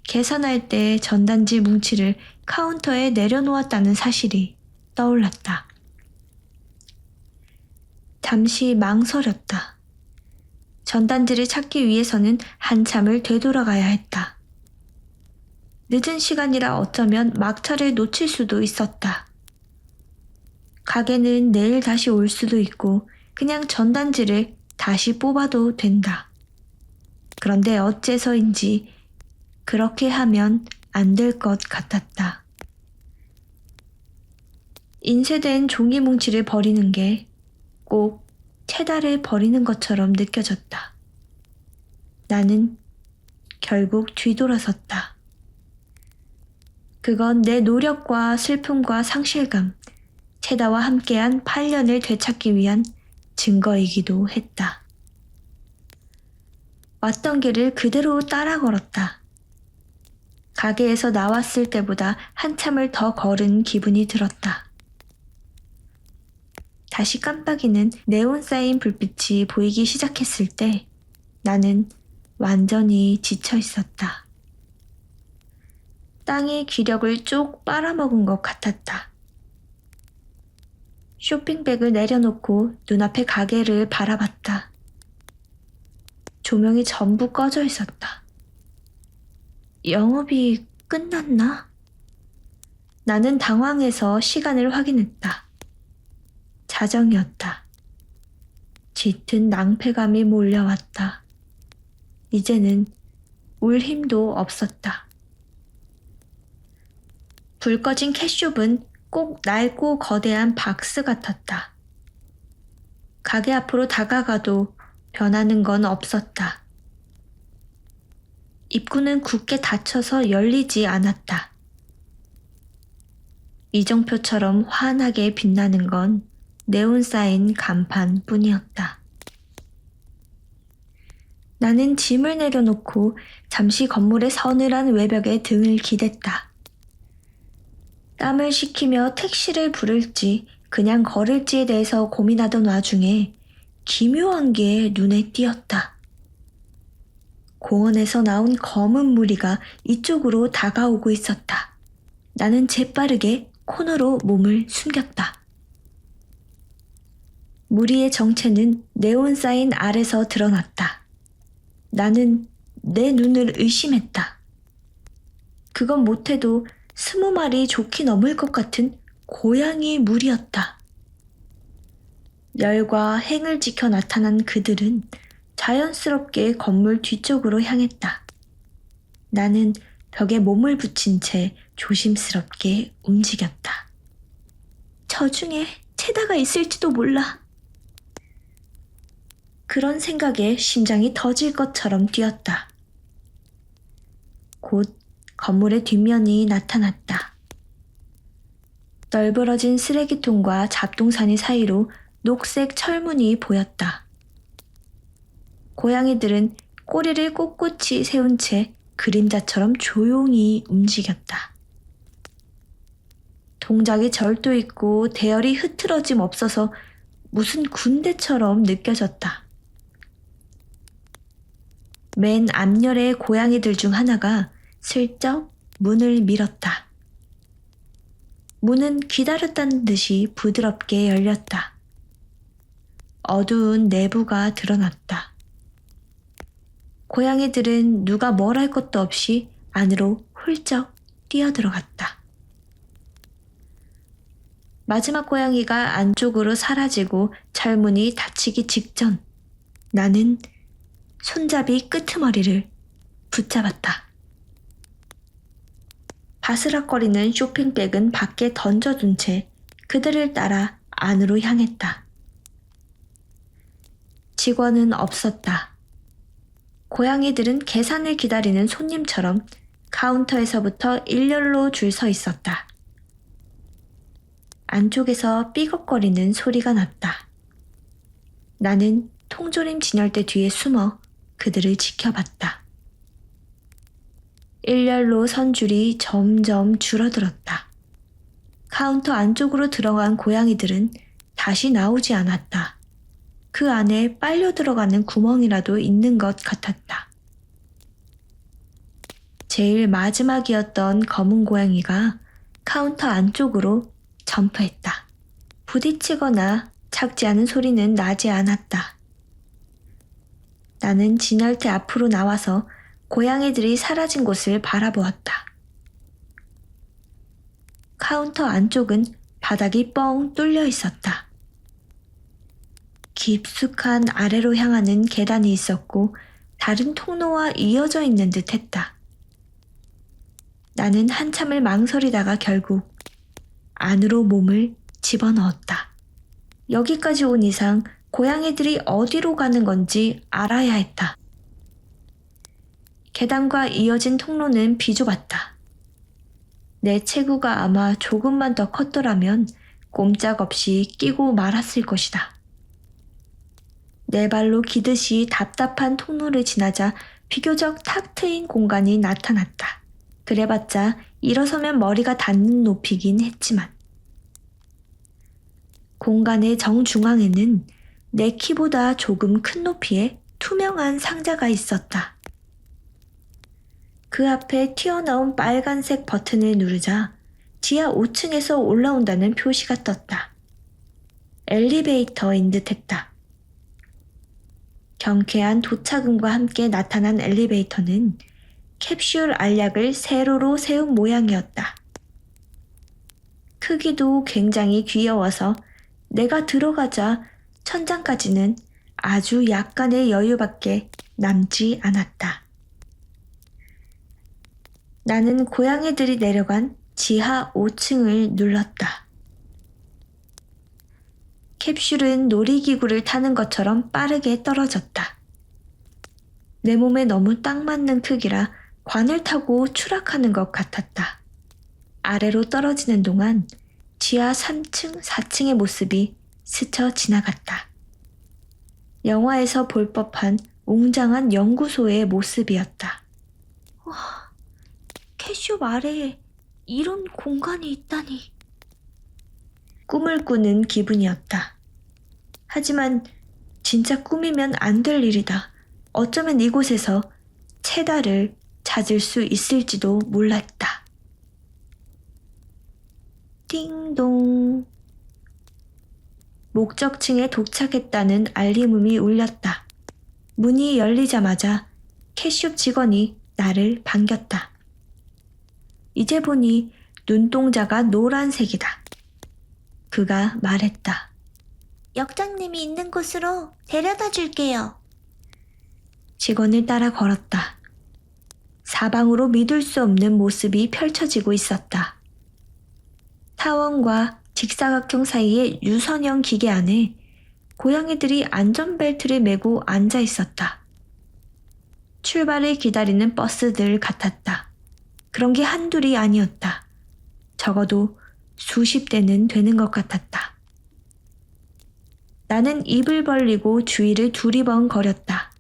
S1: 계산할 때 전단지 뭉치를 카운터에 내려놓았다는 사실이 떠올랐다. 잠시 망설였다. 전단지를 찾기 위해서는 한참을 되돌아가야 했다. 늦은 시간이라 어쩌면 막차를 놓칠 수도 있었다. 가게는 내일 다시 올 수도 있고 그냥 전단지를 다시 뽑아도 된다. 그런데 어째서인지 그렇게 하면 안 될 것 같았다. 인쇄된 종이 뭉치를 버리는 게 꼭 채다를 버리는 것처럼 느껴졌다. 나는 결국 뒤돌아섰다. 그건 내 노력과 슬픔과 상실감, 채다와 함께한 8년을 되찾기 위한 증거이기도 했다. 왔던 길을 그대로 따라 걸었다. 가게에서 나왔을 때보다 한참을 더 걸은 기분이 들었다. 다시 깜빡이는 네온 사인 불빛이 보이기 시작했을 때 나는 완전히 지쳐 있었다. 땅의 기력을 쭉 빨아먹은 것 같았다. 쇼핑백을 내려놓고 눈앞의 가게를 바라봤다. 조명이 전부 꺼져 있었다. 영업이 끝났나? 나는 당황해서 시간을 확인했다. 자정이었다. 짙은 낭패감이 몰려왔다. 이제는 울 힘도 없었다. 불 꺼진 캣숍은 꼭 낡고 거대한 박스 같았다. 가게 앞으로 다가가도 변하는 건 없었다. 입구는 굳게 닫혀서 열리지 않았다. 이정표처럼 환하게 빛나는 건 네온 사인 간판뿐이었다. 나는 짐을 내려놓고 잠시 건물의 서늘한 외벽에 등을 기댔다. 땀을 식히며 택시를 부를지 그냥 걸을지에 대해서 고민하던 와중에 기묘한 게 눈에 띄었다. 공원에서 나온 검은 무리가 이쪽으로 다가오고 있었다. 나는 재빠르게 코너로 몸을 숨겼다. 무리의 정체는 네온 사인 아래서 드러났다. 나는 내 눈을 의심했다. 그건 못해도 20마리 좋게 넘을 것 같은 고양이 무리였다. 열과 행을 지켜 나타난 그들은 자연스럽게 건물 뒤쪽으로 향했다. 나는 벽에 몸을 붙인 채 조심스럽게 움직였다. 저 중에 채다가 있을지도 몰라. 그런 생각에 심장이 터질 것처럼 뛰었다. 곧 건물의 뒷면이 나타났다. 널브러진 쓰레기통과 잡동사니 사이로 녹색 철문이 보였다. 고양이들은 꼬리를 꼿꼿이 세운 채 그림자처럼 조용히 움직였다. 동작이 절도 있고 대열이 흐트러짐 없어서 무슨 군대처럼 느껴졌다. 맨 앞열의 고양이들 중 하나가 슬쩍 문을 밀었다. 문은 기다렸다는 듯이 부드럽게 열렸다. 어두운 내부가 드러났다. 고양이들은 누가 뭘 할 것도 없이 안으로 훌쩍 뛰어들어갔다. 마지막 고양이가 안쪽으로 사라지고 철문이 닫히기 직전 나는 손잡이 끄트머리를 붙잡았다. 바스락거리는 쇼핑백은 밖에 던져둔 채 그들을 따라 안으로 향했다. 직원은 없었다. 고양이들은 계산을 기다리는 손님처럼 카운터에서부터 일렬로 줄 서 있었다. 안쪽에서 삐걱거리는 소리가 났다. 나는 통조림 진열대 뒤에 숨어 그들을 지켜봤다. 일렬로 선 줄이 점점 줄어들었다. 카운터 안쪽으로 들어간 고양이들은 다시 나오지 않았다. 그 안에 빨려 들어가는 구멍이라도 있는 것 같았다. 제일 마지막이었던 검은 고양이가 카운터 안쪽으로 점프했다. 부딪히거나 작지 않은 소리는 나지 않았다. 나는 진열대 앞으로 나와서 고양이들이 사라진 곳을 바라보았다. 카운터 안쪽은 바닥이 뻥 뚫려 있었다. 깊숙한 아래로 향하는 계단이 있었고 다른 통로와 이어져 있는 듯 했다. 나는 한참을 망설이다가 결국 안으로 몸을 집어넣었다. 여기까지 온 이상 고양이들이 어디로 가는 건지 알아야 했다. 계단과 이어진 통로는 비좁았다. 내 체구가 아마 조금만 더 컸더라면 꼼짝없이 끼고 말았을 것이다. 네 발로 기듯이 답답한 통로를 지나자 비교적 탁 트인 공간이 나타났다. 그래봤자 일어서면 머리가 닿는 높이긴 했지만 공간의 정중앙에는 내 키보다 조금 큰 높이의 투명한 상자가 있었다. 그 앞에 튀어나온 빨간색 버튼을 누르자 지하 5층에서 올라온다는 표시가 떴다. 엘리베이터인 듯 했다. 경쾌한 도착음과 함께 나타난 엘리베이터는 캡슐 알약을 세로로 세운 모양이었다. 크기도 굉장히 귀여워서 내가 들어가자 천장까지는 아주 약간의 여유밖에 남지 않았다. 나는 고양이들이 내려간 지하 5층을 눌렀다. 캡슐은 놀이기구를 타는 것처럼 빠르게 떨어졌다. 내 몸에 너무 딱 맞는 크기라 관을 타고 추락하는 것 같았다. 아래로 떨어지는 동안 지하 3층, 4층의 모습이 스쳐 지나갔다. 영화에서 볼 법한 웅장한 연구소의 모습이었다. 와, 캐슈 아래에 이런 공간이 있다니. 꿈을 꾸는 기분이었다. 하지만 진짜 꿈이면 안 될 일이다. 어쩌면 이곳에서 체다를 찾을 수 있을지도 몰랐다. 띵동. 목적층에 도착했다는 알림음이 울렸다. 문이 열리자마자 캐숍 직원이 나를 반겼다. 이제 보니 눈동자가 노란색이다. 그가 말했다. 역장님이 있는 곳으로 데려다 줄게요. 직원을 따라 걸었다. 사방으로 믿을 수 없는 모습이 펼쳐지고 있었다. 타원과 직사각형 사이의 유선형 기계 안에 고양이들이 안전벨트를 메고 앉아 있었다. 출발을 기다리는 버스들 같았다. 그런 게 한둘이 아니었다. 적어도 수십 대는 되는 것 같았다. 나는 입을 벌리고 주위를 두리번거렸다.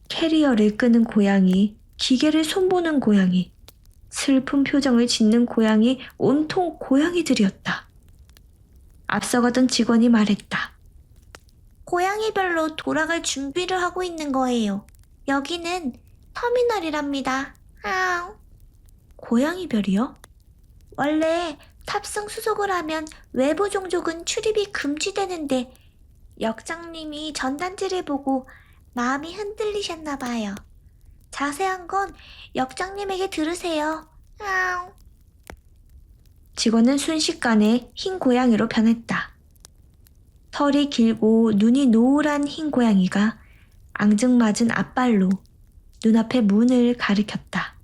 S1: 캐리어를 끄는 고양이, 기계를 손보는 고양이, 슬픈 표정을 짓는 고양이, 온통 고양이들이었다. 앞서가던 직원이 말했다. 고양이별로 돌아갈 준비를 하고 있는 거예요. 여기는 터미널이랍니다. 아우. 고양이별이요? 원래 탑승 수속을 하면 외부 종족은 출입이 금지되는데 역장님이 전단지를 보고 마음이 흔들리셨나 봐요. 자세한 건 역장님에게 들으세요. 아우. 직원은 순식간에 흰 고양이로 변했다. 털이 길고 눈이 노란 흰 고양이가 앙증맞은 앞발로 눈앞의 문을 가리켰다.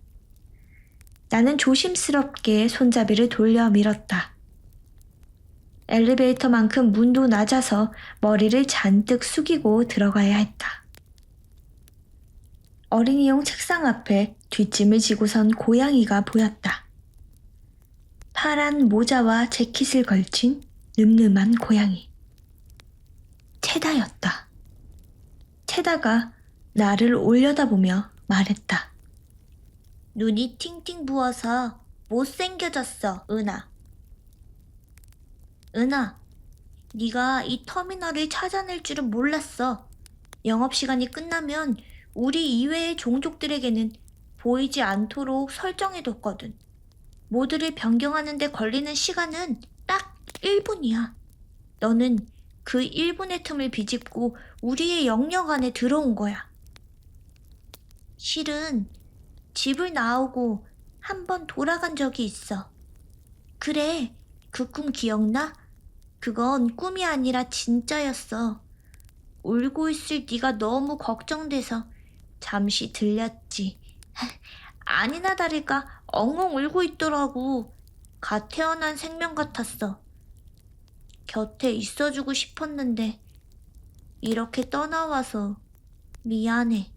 S1: 나는 조심스럽게 손잡이를 돌려 밀었다. 엘리베이터만큼 문도 낮아서 머리를 잔뜩 숙이고 들어가야 했다. 어린이용 책상 앞에 뒷짐을 지고선 고양이가 보였다. 파란 모자와 재킷을 걸친 늠름한 고양이. 체다였다. 체다가 나를 올려다보며 말했다. 눈이 팅팅 부어서 못생겨졌어, 은하. 은하, 네가 이 터미널을 찾아낼 줄은 몰랐어. 영업시간이 끝나면 우리 이외의 종족들에게는 보이지 않도록 설정해뒀거든. 모드를 변경하는 데 걸리는 시간은 딱 1분이야. 너는 그 1분의 틈을 비집고 우리의 영역 안에 들어온 거야. 실은 집을 나오고 한 번 돌아간 적이 있어. 그래, 그 꿈 기억나? 그건 꿈이 아니라 진짜였어. 울고 있을 네가 너무 걱정돼서 잠시 들렸지. 아니나 다를까 엉엉 울고 있더라고. 갓 태어난 생명 같았어. 곁에 있어주고 싶었는데 이렇게 떠나와서 미안해.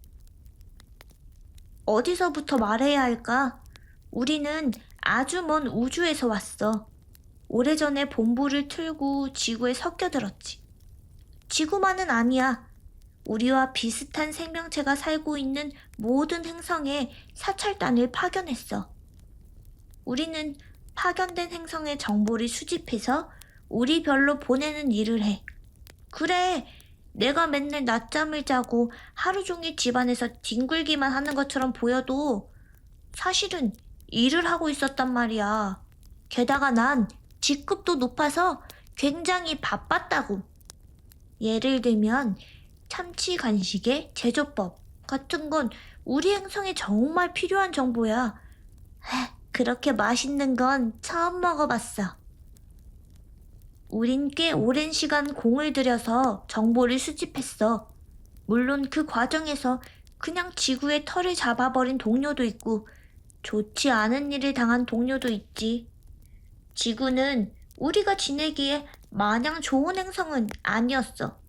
S1: 어디서부터 말해야 할까? 우리는 아주 먼 우주에서 왔어. 오래전에 본부를 틀고 지구에 섞여들었지. 지구만은 아니야. 우리와 비슷한 생명체가 살고 있는 모든 행성에 사찰단을 파견했어. 우리는 파견된 행성의 정보를 수집해서 우리 별로 보내는 일을 해. 그래, 내가 맨날 낮잠을 자고 하루 종일 집안에서 뒹굴기만 하는 것처럼 보여도 사실은 일을 하고 있었단 말이야. 게다가 난 직급도 높아서 굉장히 바빴다고. 예를 들면 참치 간식의 제조법 같은 건 우리 행성에 정말 필요한 정보야. 그렇게 맛있는 건 처음 먹어봤어. 우린 꽤 오랜 시간 공을 들여서 정보를 수집했어. 물론 그 과정에서 그냥 지구의 털을 잡아버린 동료도 있고 좋지 않은 일을 당한 동료도 있지. 지구는 우리가 지내기에 마냥 좋은 행성은 아니었어.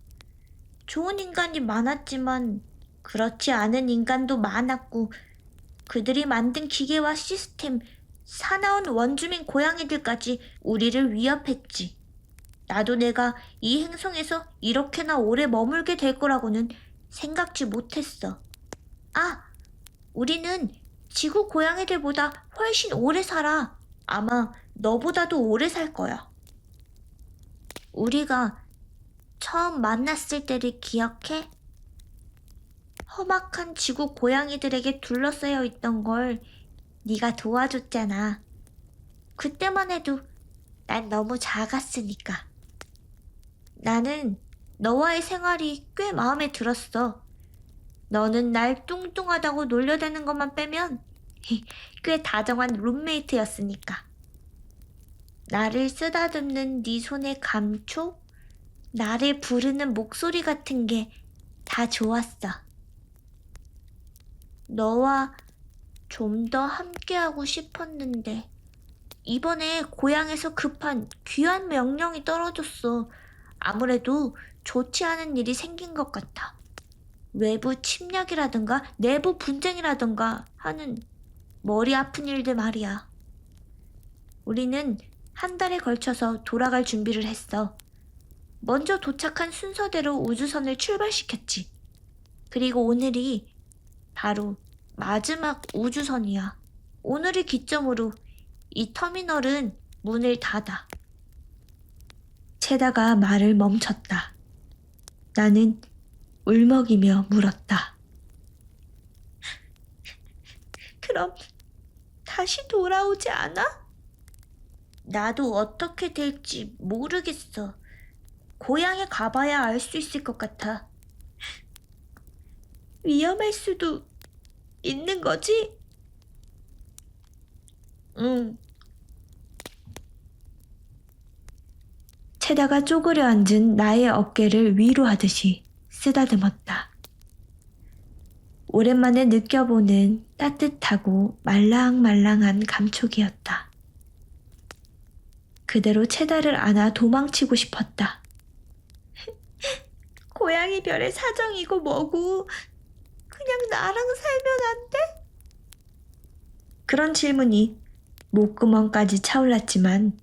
S1: 좋은 인간이 많았지만 그렇지 않은 인간도 많았고 그들이 만든 기계와 시스템, 사나운 원주민 고양이들까지 우리를 위협했지. 나도 내가 이 행성에서 이렇게나 오래 머물게 될 거라고는 생각지 못했어. 아, 우리는 지구 고양이들보다 훨씬 오래 살아. 아마 너보다도 오래 살 거야. 우리가 처음 만났을 때를 기억해? 험악한 지구 고양이들에게 둘러싸여 있던 걸 네가 도와줬잖아. 그때만 해도 난 너무 작았으니까. 나는 너와의 생활이 꽤 마음에 들었어. 너는 날 뚱뚱하다고 놀려대는 것만 빼면 꽤 다정한 룸메이트였으니까. 나를 쓰다듬는 네 손의 감촉, 나를 부르는 목소리 같은 게 다 좋았어. 너와 좀 더 함께하고 싶었는데 이번에 고향에서 급한 귀한 명령이 떨어졌어. 아무래도 좋지 않은 일이 생긴 것 같아. 외부 침략이라든가 내부 분쟁이라든가 하는 머리 아픈 일들 말이야. 우리는 한 달에 걸쳐서 돌아갈 준비를 했어. 먼저 도착한 순서대로 우주선을 출발시켰지. 그리고 오늘이 바로 마지막 우주선이야. 오늘을 기점으로 이 터미널은 문을 닫아. 채다가 말을 멈췄다. 나는 울먹이며 물었다. 그럼 다시 돌아오지 않아? 나도 어떻게 될지 모르겠어. 고향에 가봐야 알 수 있을 것 같아. 위험할 수도 있는 거지? 응. 채다가 쪼그려 앉은 나의 어깨를 위로하듯이 쓰다듬었다. 오랜만에 느껴보는 따뜻하고 말랑말랑한 감촉이었다. 그대로 채다를 안아 도망치고 싶었다. 고양이 별의 사정이고 뭐고 그냥 나랑 살면 안 돼? 그런 질문이 목구멍까지 차올랐지만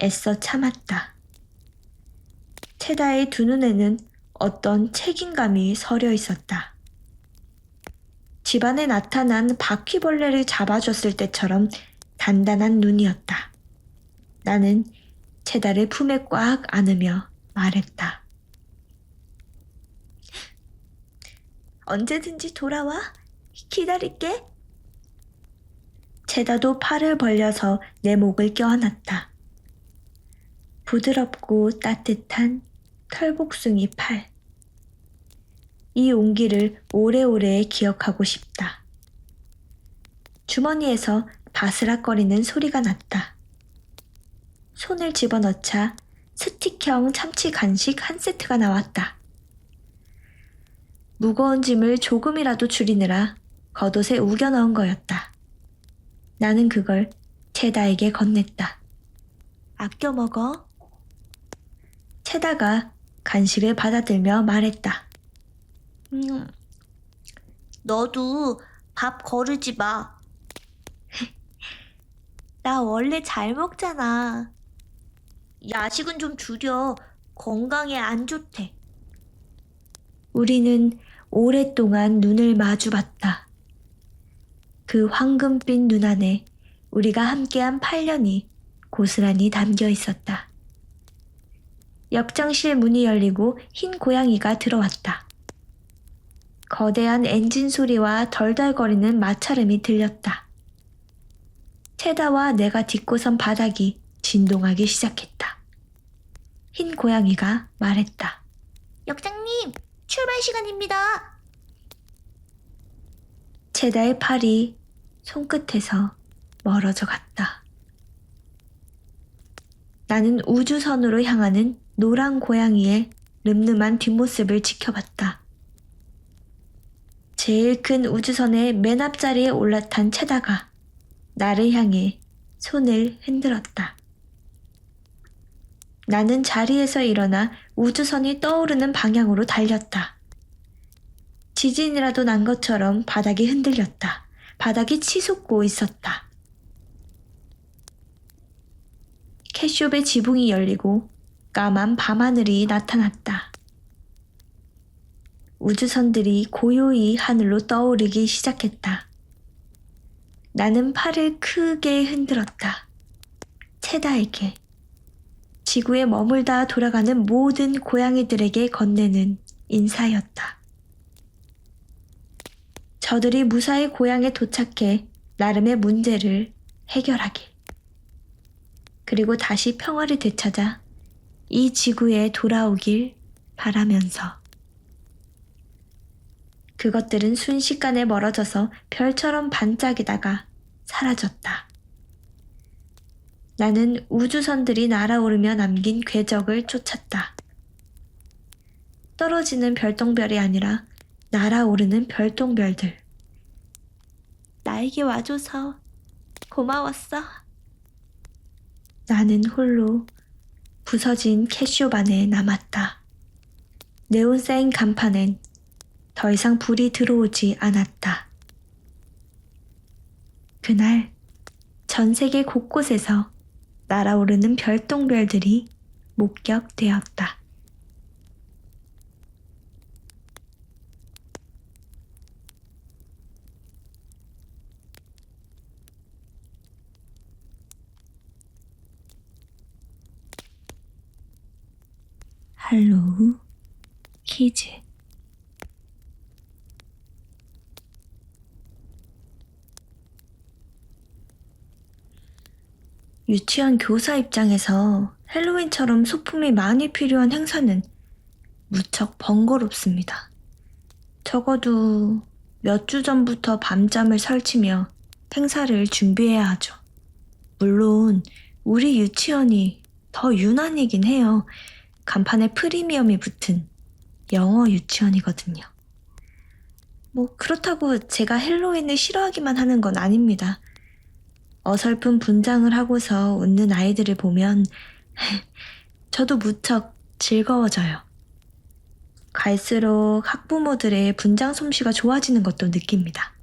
S1: 애써 참았다. 채다의 두 눈에는 어떤 책임감이 서려 있었다. 집안에 나타난 바퀴벌레를 잡아줬을 때처럼 단단한 눈이었다. 나는 채다를 품에 꽉 안으며 말했다. 언제든지 돌아와. 기다릴게. 채다도 팔을 벌려서 내 목을 껴안았다. 부드럽고 따뜻한 털복숭이 팔. 이 온기를 오래오래 기억하고 싶다. 주머니에서 바스락거리는 소리가 났다. 손을 집어넣자 스틱형 참치 간식 한 세트가 나왔다. 무거운 짐을 조금이라도 줄이느라 겉옷에 우겨 넣은 거였다. 나는 그걸 채다에게 건넸다. 아껴 먹어. 채다가 간식을 받아들며 말했다. 너도 밥 거르지 마. 나 원래 잘 먹잖아. 야식은 좀 줄여. 건강에 안 좋대. 우리는 오랫동안 눈을 마주봤다. 그 황금빛 눈 안에 우리가 함께한 8년이 고스란히 담겨 있었다. 역장실 문이 열리고 흰 고양이가 들어왔다. 거대한 엔진 소리와 덜덜거리는 마찰음이 들렸다. 채다와 내가 딛고 선 바닥이 진동하기 시작했다. 흰 고양이가 말했다. 역장님, 출발 시간입니다. 채다의 팔이 손끝에서 멀어져 갔다. 나는 우주선으로 향하는 노란 고양이의 늠름한 뒷모습을 지켜봤다. 제일 큰 우주선의 맨 앞자리에 올라탄 채다가 나를 향해 손을 흔들었다. 나는 자리에서 일어나 우주선이 떠오르는 방향으로 달렸다. 지진이라도 난 것처럼 바닥이 흔들렸다. 바닥이 치솟고 있었다. 캐숍의 지붕이 열리고 까만 밤하늘이 나타났다. 우주선들이 고요히 하늘로 떠오르기 시작했다. 나는 팔을 크게 흔들었다. 채다에게, 지구에 머물다 돌아가는 모든 고양이들에게 건네는 인사였다. 저들이 무사히 고향에 도착해 나름의 문제를 해결하길. 그리고 다시 평화를 되찾아 이 지구에 돌아오길 바라면서. 그것들은 순식간에 멀어져서 별처럼 반짝이다가 사라졌다. 나는 우주선들이 날아오르며 남긴 궤적을 쫓았다. 떨어지는 별똥별이 아니라 날아오르는 별똥별들. 나에게 와줘서 고마웠어. 나는 홀로 부서진 캐숍 안에 남았다. 네온 사인 간판엔 더 이상 불이 들어오지 않았다. 그날 전 세계 곳곳에서 날아오르는 별똥별들이 목격되었다. 할로우 키즈. 유치원 교사 입장에서 헬로윈처럼 소품이 많이 필요한 행사는 무척 번거롭습니다. 적어도 몇 주 전부터 밤잠을 설치며 행사를 준비해야 하죠. 물론 우리 유치원이 더 유난이긴 해요. 간판에 프리미엄이 붙은 영어 유치원이거든요. 1년 1번 뭐 그렇다고 제가 헬로윈을 싫어하기만 하는 건 아닙니다. 어설픈 분장을 하고서 웃는 아이들을 보면 저도 무척 즐거워져요. 갈수록 학부모들의 분장 솜씨가 좋아지는 것도 느낍니다.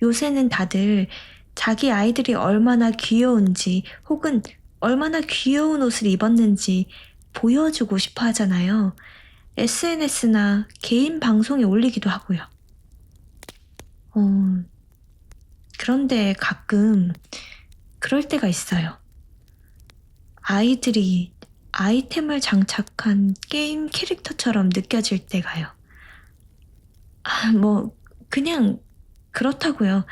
S1: 요새는 다들 자기 아이들이 얼마나 귀여운지 혹은 얼마나 귀여운 옷을 입었는지 보여주고 싶어 하잖아요. SNS나 개인 방송에 올리기도 하고요. 그런데 가끔 그럴 때가 있어요. 아이들이 아이템을 장착한 게임 캐릭터처럼 느껴질 때가요. 그냥 그렇다고요.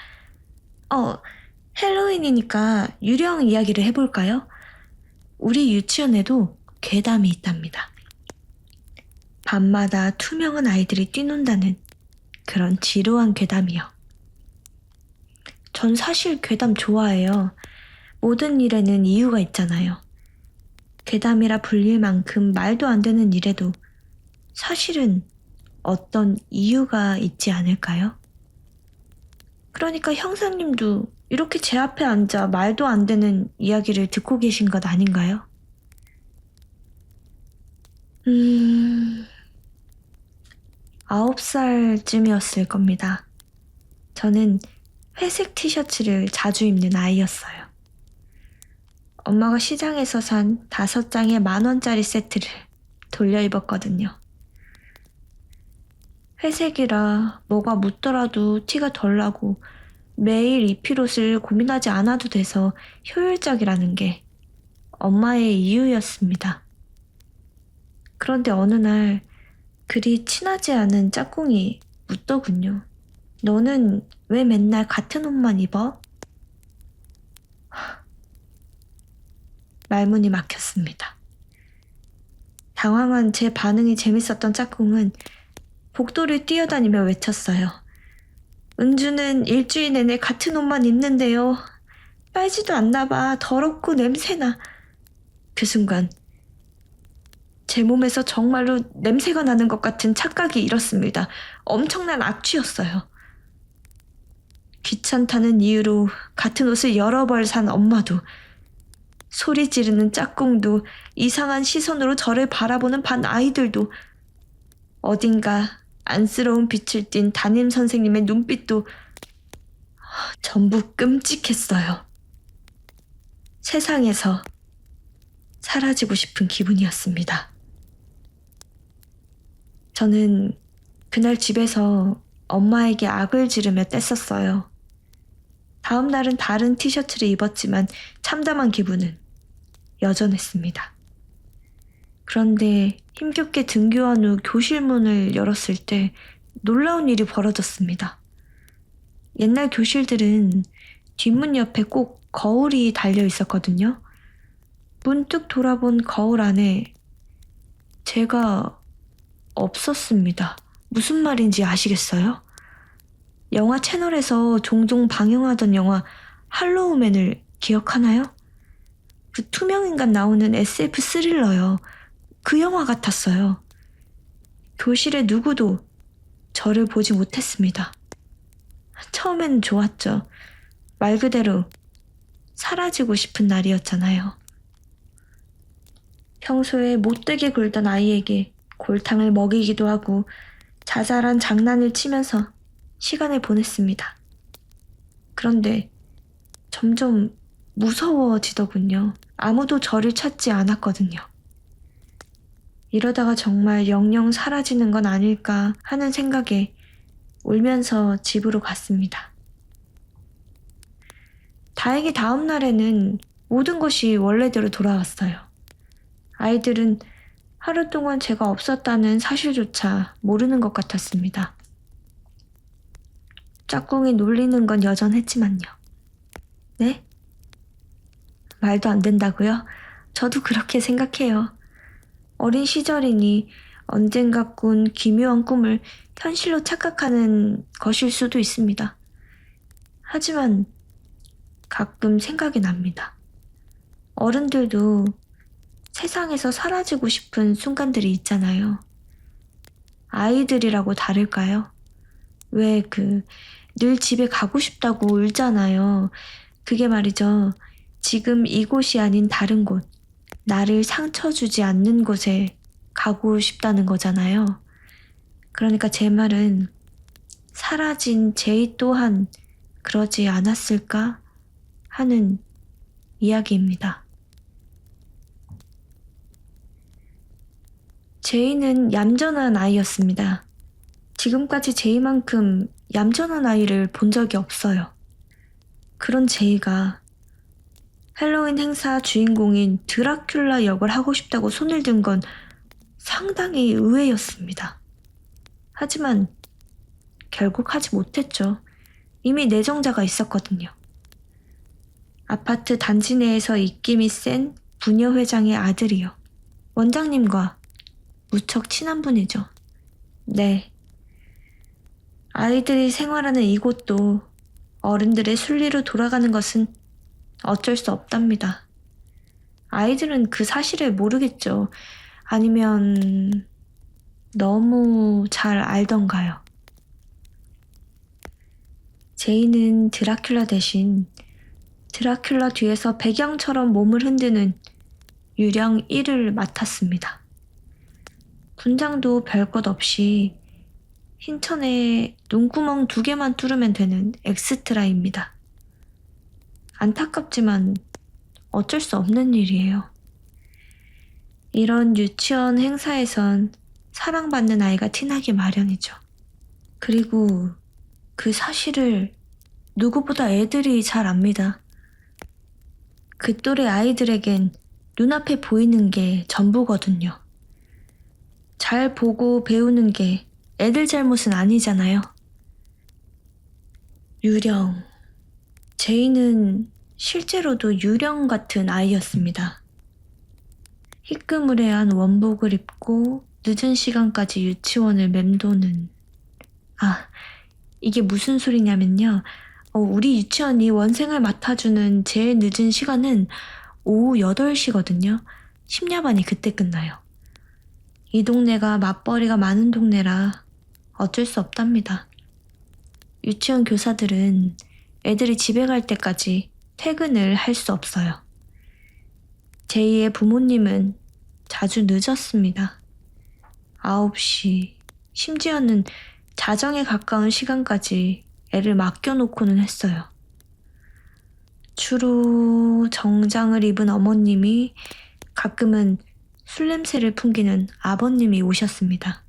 S1: 헬로윈이니까 유령 이야기를 해볼까요? 우리 유치원에도 괴담이 있답니다. 밤마다 투명한 아이들이 뛰논다는 그런 지루한 괴담이요. 전 사실 괴담 좋아해요. 모든 일에는 이유가 있잖아요. 괴담이라 불릴 만큼 말도 안 되는 일에도 사실은 어떤 이유가 있지 않을까요? 그러니까 형사님도 이렇게 제 앞에 앉아 말도 안 되는 이야기를 듣고 계신 것 아닌가요? 9살쯤이었을 겁니다. 저는 회색 티셔츠를 자주 입는 아이였어요. 엄마가 시장에서 산 5장의 10,000원짜리 세트를 돌려 입었거든요. 회색이라 뭐가 묻더라도 티가 덜 나고 매일 입힐 옷을 고민하지 않아도 돼서 효율적이라는 게 엄마의 이유였습니다. 그런데 어느 날 그리 친하지 않은 짝꿍이 묻더군요. 너는 왜 맨날 같은 옷만 입어? 말문이 막혔습니다. 당황한 제 반응이 재밌었던 짝꿍은 복도를 뛰어다니며 외쳤어요. 은주는 일주일 내내 같은 옷만 입는데요. 빨지도 않나 봐. 더럽고 냄새나. 그 순간 제 몸에서 정말로 냄새가 나는 것 같은 착각이 일었습니다. 엄청난 악취였어요. 귀찮다는 이유로 같은 옷을 여러 벌 산 엄마도, 소리 지르는 짝꿍도, 이상한 시선으로 저를 바라보는 반 아이들도, 어딘가 안쓰러운 빛을 띤 담임 선생님의 눈빛도 전부 끔찍했어요. 세상에서 사라지고 싶은 기분이었습니다. 저는 그날 집에서 엄마에게 악을 지르며 뗐었어요. 다음 날은 다른 티셔츠를 입었지만 참담한 기분은 여전했습니다. 그런데 힘겹게 등교한 후 교실 문을 열었을 때 놀라운 일이 벌어졌습니다. 옛날 교실들은 뒷문 옆에 꼭 거울이 달려 있었거든요. 문득 돌아본 거울 안에 제가 없었습니다. 무슨 말인지 아시겠어요? 영화 채널에서 종종 방영하던 영화 할로우맨을 기억하나요? 그 투명인간 나오는 SF 스릴러요. 그 영화 같았어요. 교실에 누구도 저를 보지 못했습니다. 처음엔 좋았죠. 말 그대로 사라지고 싶은 날이었잖아요. 평소에 못되게 굴던 아이에게 골탕을 먹이기도 하고 자잘한 장난을 치면서 시간을 보냈습니다. 그런데 점점 무서워지더군요. 아무도 저를 찾지 않았거든요. 이러다가 정말 영영 사라지는 건 아닐까 하는 생각에 울면서 집으로 갔습니다. 다행히 다음 날에는 모든 것이 원래대로 돌아왔어요. 아이들은 하루 동안 제가 없었다는 사실조차 모르는 것 같았습니다. 짝꿍이 놀리는 건 여전했지만요. 네? 말도 안 된다고요? 저도 그렇게 생각해요. 어린 시절이니 언젠가 꾼 기묘한 꿈을 현실로 착각하는 것일 수도 있습니다. 하지만 가끔 생각이 납니다. 어른들도 세상에서 사라지고 싶은 순간들이 있잖아요. 아이들이라고 다를까요? 왜 늘 집에 가고 싶다고 울잖아요. 그게 말이죠. 지금 이곳이 아닌 다른 곳, 나를 상처 주지 않는 곳에 가고 싶다는 거잖아요. 그러니까 제 말은 사라진 제이 또한 그러지 않았을까 하는 이야기입니다. 제이는 얌전한 아이였습니다. 지금까지 제이만큼 얌전한 아이를 본 적이 없어요. 그런 제이가 헬로윈 행사 주인공인 드라큘라 역을 하고 싶다고 손을 든 건 상당히 의외였습니다. 하지만 결국 하지 못했죠. 이미 내정자가 있었거든요. 아파트 단지 내에서 입김이 센 부녀회장의 아들이요. 원장님과 무척 친한 분이죠. 네. 아이들이 생활하는 이곳도 어른들의 순리로 돌아가는 것은 어쩔 수 없답니다. 아이들은 그 사실을 모르겠죠. 아니면 너무 잘 알던가요. 제이는 드라큘라 대신 드라큘라 뒤에서 배경처럼 몸을 흔드는 유령 1을 맡았습니다. 분장도 별것 없이 흰천에 눈구멍 2개만 뚫으면 되는 엑스트라입니다. 안타깝지만 어쩔 수 없는 일이에요. 이런 유치원 행사에선 사랑받는 아이가 티나기 마련이죠. 그리고 그 사실을 누구보다 애들이 잘 압니다. 그 또래 아이들에겐 눈앞에 보이는 게 전부거든요. 잘 보고 배우는 게 애들 잘못은 아니잖아요. 유령. 제이는 실제로도 유령 같은 아이였습니다. 희끄무레한 원복을 입고 늦은 시간까지 유치원을 맴도는. 이게 무슨 소리냐면요. 우리 유치원이 원생을 맡아주는 제일 늦은 시간은 오후 8시거든요. 심야반이 그때 끝나요. 이 동네가 맞벌이가 많은 동네라 어쩔 수 없답니다. 유치원 교사들은 애들이 집에 갈 때까지 퇴근을 할 수 없어요. 제이의 부모님은 자주 늦었습니다. 9시, 심지어는 자정에 가까운 시간까지 애를 맡겨놓고는 했어요. 주로 정장을 입은 어머님이, 가끔은 술 냄새를 풍기는 아버님이 오셨습니다.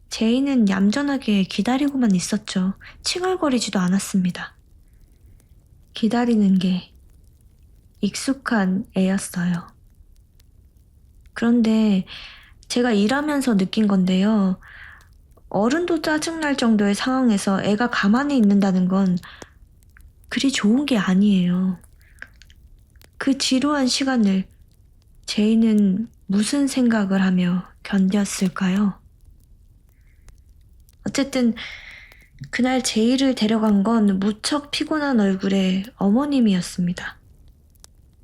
S1: 제이는 얌전하게 기다리고만 있었죠. 칭얼거리지도 않았습니다. 기다리는 게 익숙한 애였어요. 그런데 제가 일하면서 느낀 건데요. 어른도 짜증날 정도의 상황에서 애가 가만히 있는다는 건 그리 좋은 게 아니에요. 그 지루한 시간을 제이는 무슨 생각을 하며 견뎠을까요? 어쨌든 그날 제이를 데려간 건 무척 피곤한 얼굴의 어머님이었습니다.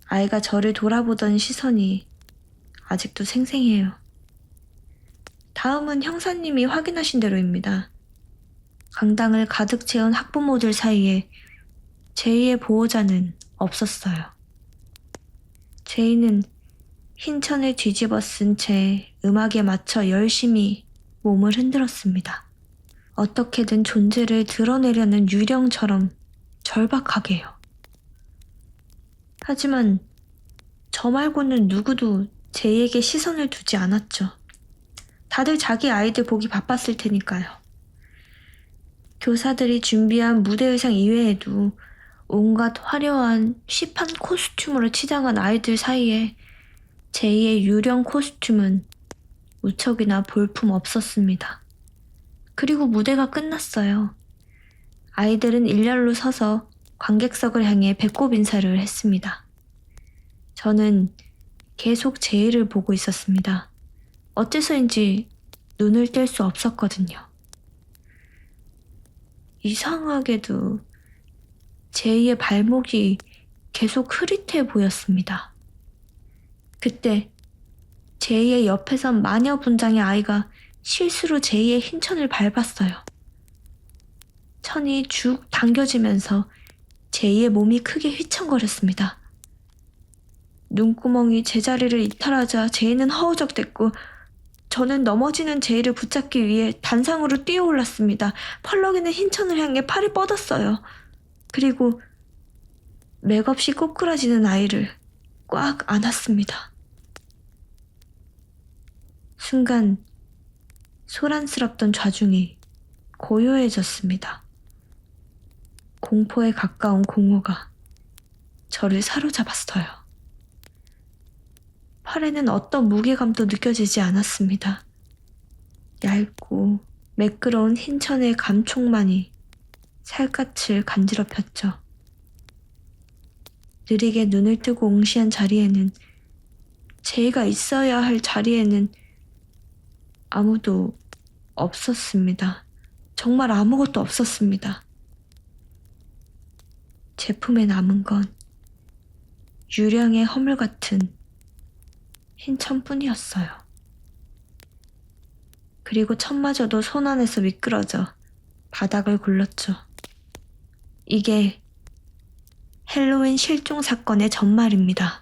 S1: 아이가 저를 돌아보던 시선이 아직도 생생해요. 다음은 형사님이 확인하신 대로입니다. 강당을 가득 채운 학부모들 사이에 제이의 보호자는 없었어요. 제이는 흰 천을 뒤집어 쓴 채 음악에 맞춰 열심히 몸을 흔들었습니다. 어떻게든 존재를 드러내려는 유령처럼 절박하게요. 하지만 저 말고는 누구도 제이에게 시선을 두지 않았죠. 다들 자기 아이들 보기 바빴을 테니까요. 교사들이 준비한 무대 의상 이외에도 온갖 화려한 시판 코스튬으로 치장한 아이들 사이에 제이의 유령 코스튬은 무척이나 볼품 없었습니다. 그리고 무대가 끝났어요. 아이들은 일렬로 서서 관객석을 향해 배꼽 인사를 했습니다. 저는 계속 제이를 보고 있었습니다. 어째서인지 눈을 뗄 수 없었거든요. 이상하게도 제이의 발목이 계속 흐릿해 보였습니다. 그때 제이의 옆에 선 마녀 분장의 아이가 실수로 제이의 흰 천을 밟았어요. 천이 쭉 당겨지면서 제이의 몸이 크게 휘청거렸습니다. 눈구멍이 제자리를 이탈하자 제이는 허우적댔고 저는 넘어지는 제이를 붙잡기 위해 단상으로 뛰어올랐습니다. 펄럭이는 흰천을 향해 팔을 뻗었어요. 그리고 맥없이 꼬꾸라지는 아이를 꽉 안았습니다. 순간 소란스럽던 좌중이 고요해졌습니다. 공포에 가까운 공허가 저를 사로잡았어요. 팔에는 어떤 무게감도 느껴지지 않았습니다. 얇고 매끄러운 흰천의 감촉만이 살갗을 간지럽혔죠. 느리게 눈을 뜨고 옹시한 자리에는, 제이가 있어야 할 자리에는 아무도 없었습니다. 정말 아무것도 없었습니다. 제품에 남은 건 유령의 허물 같은 흰천뿐이었어요. 그리고 천마저도 손 안에서 미끄러져 바닥을 굴렀죠. 이게 헬로윈 실종 사건의 전말입니다.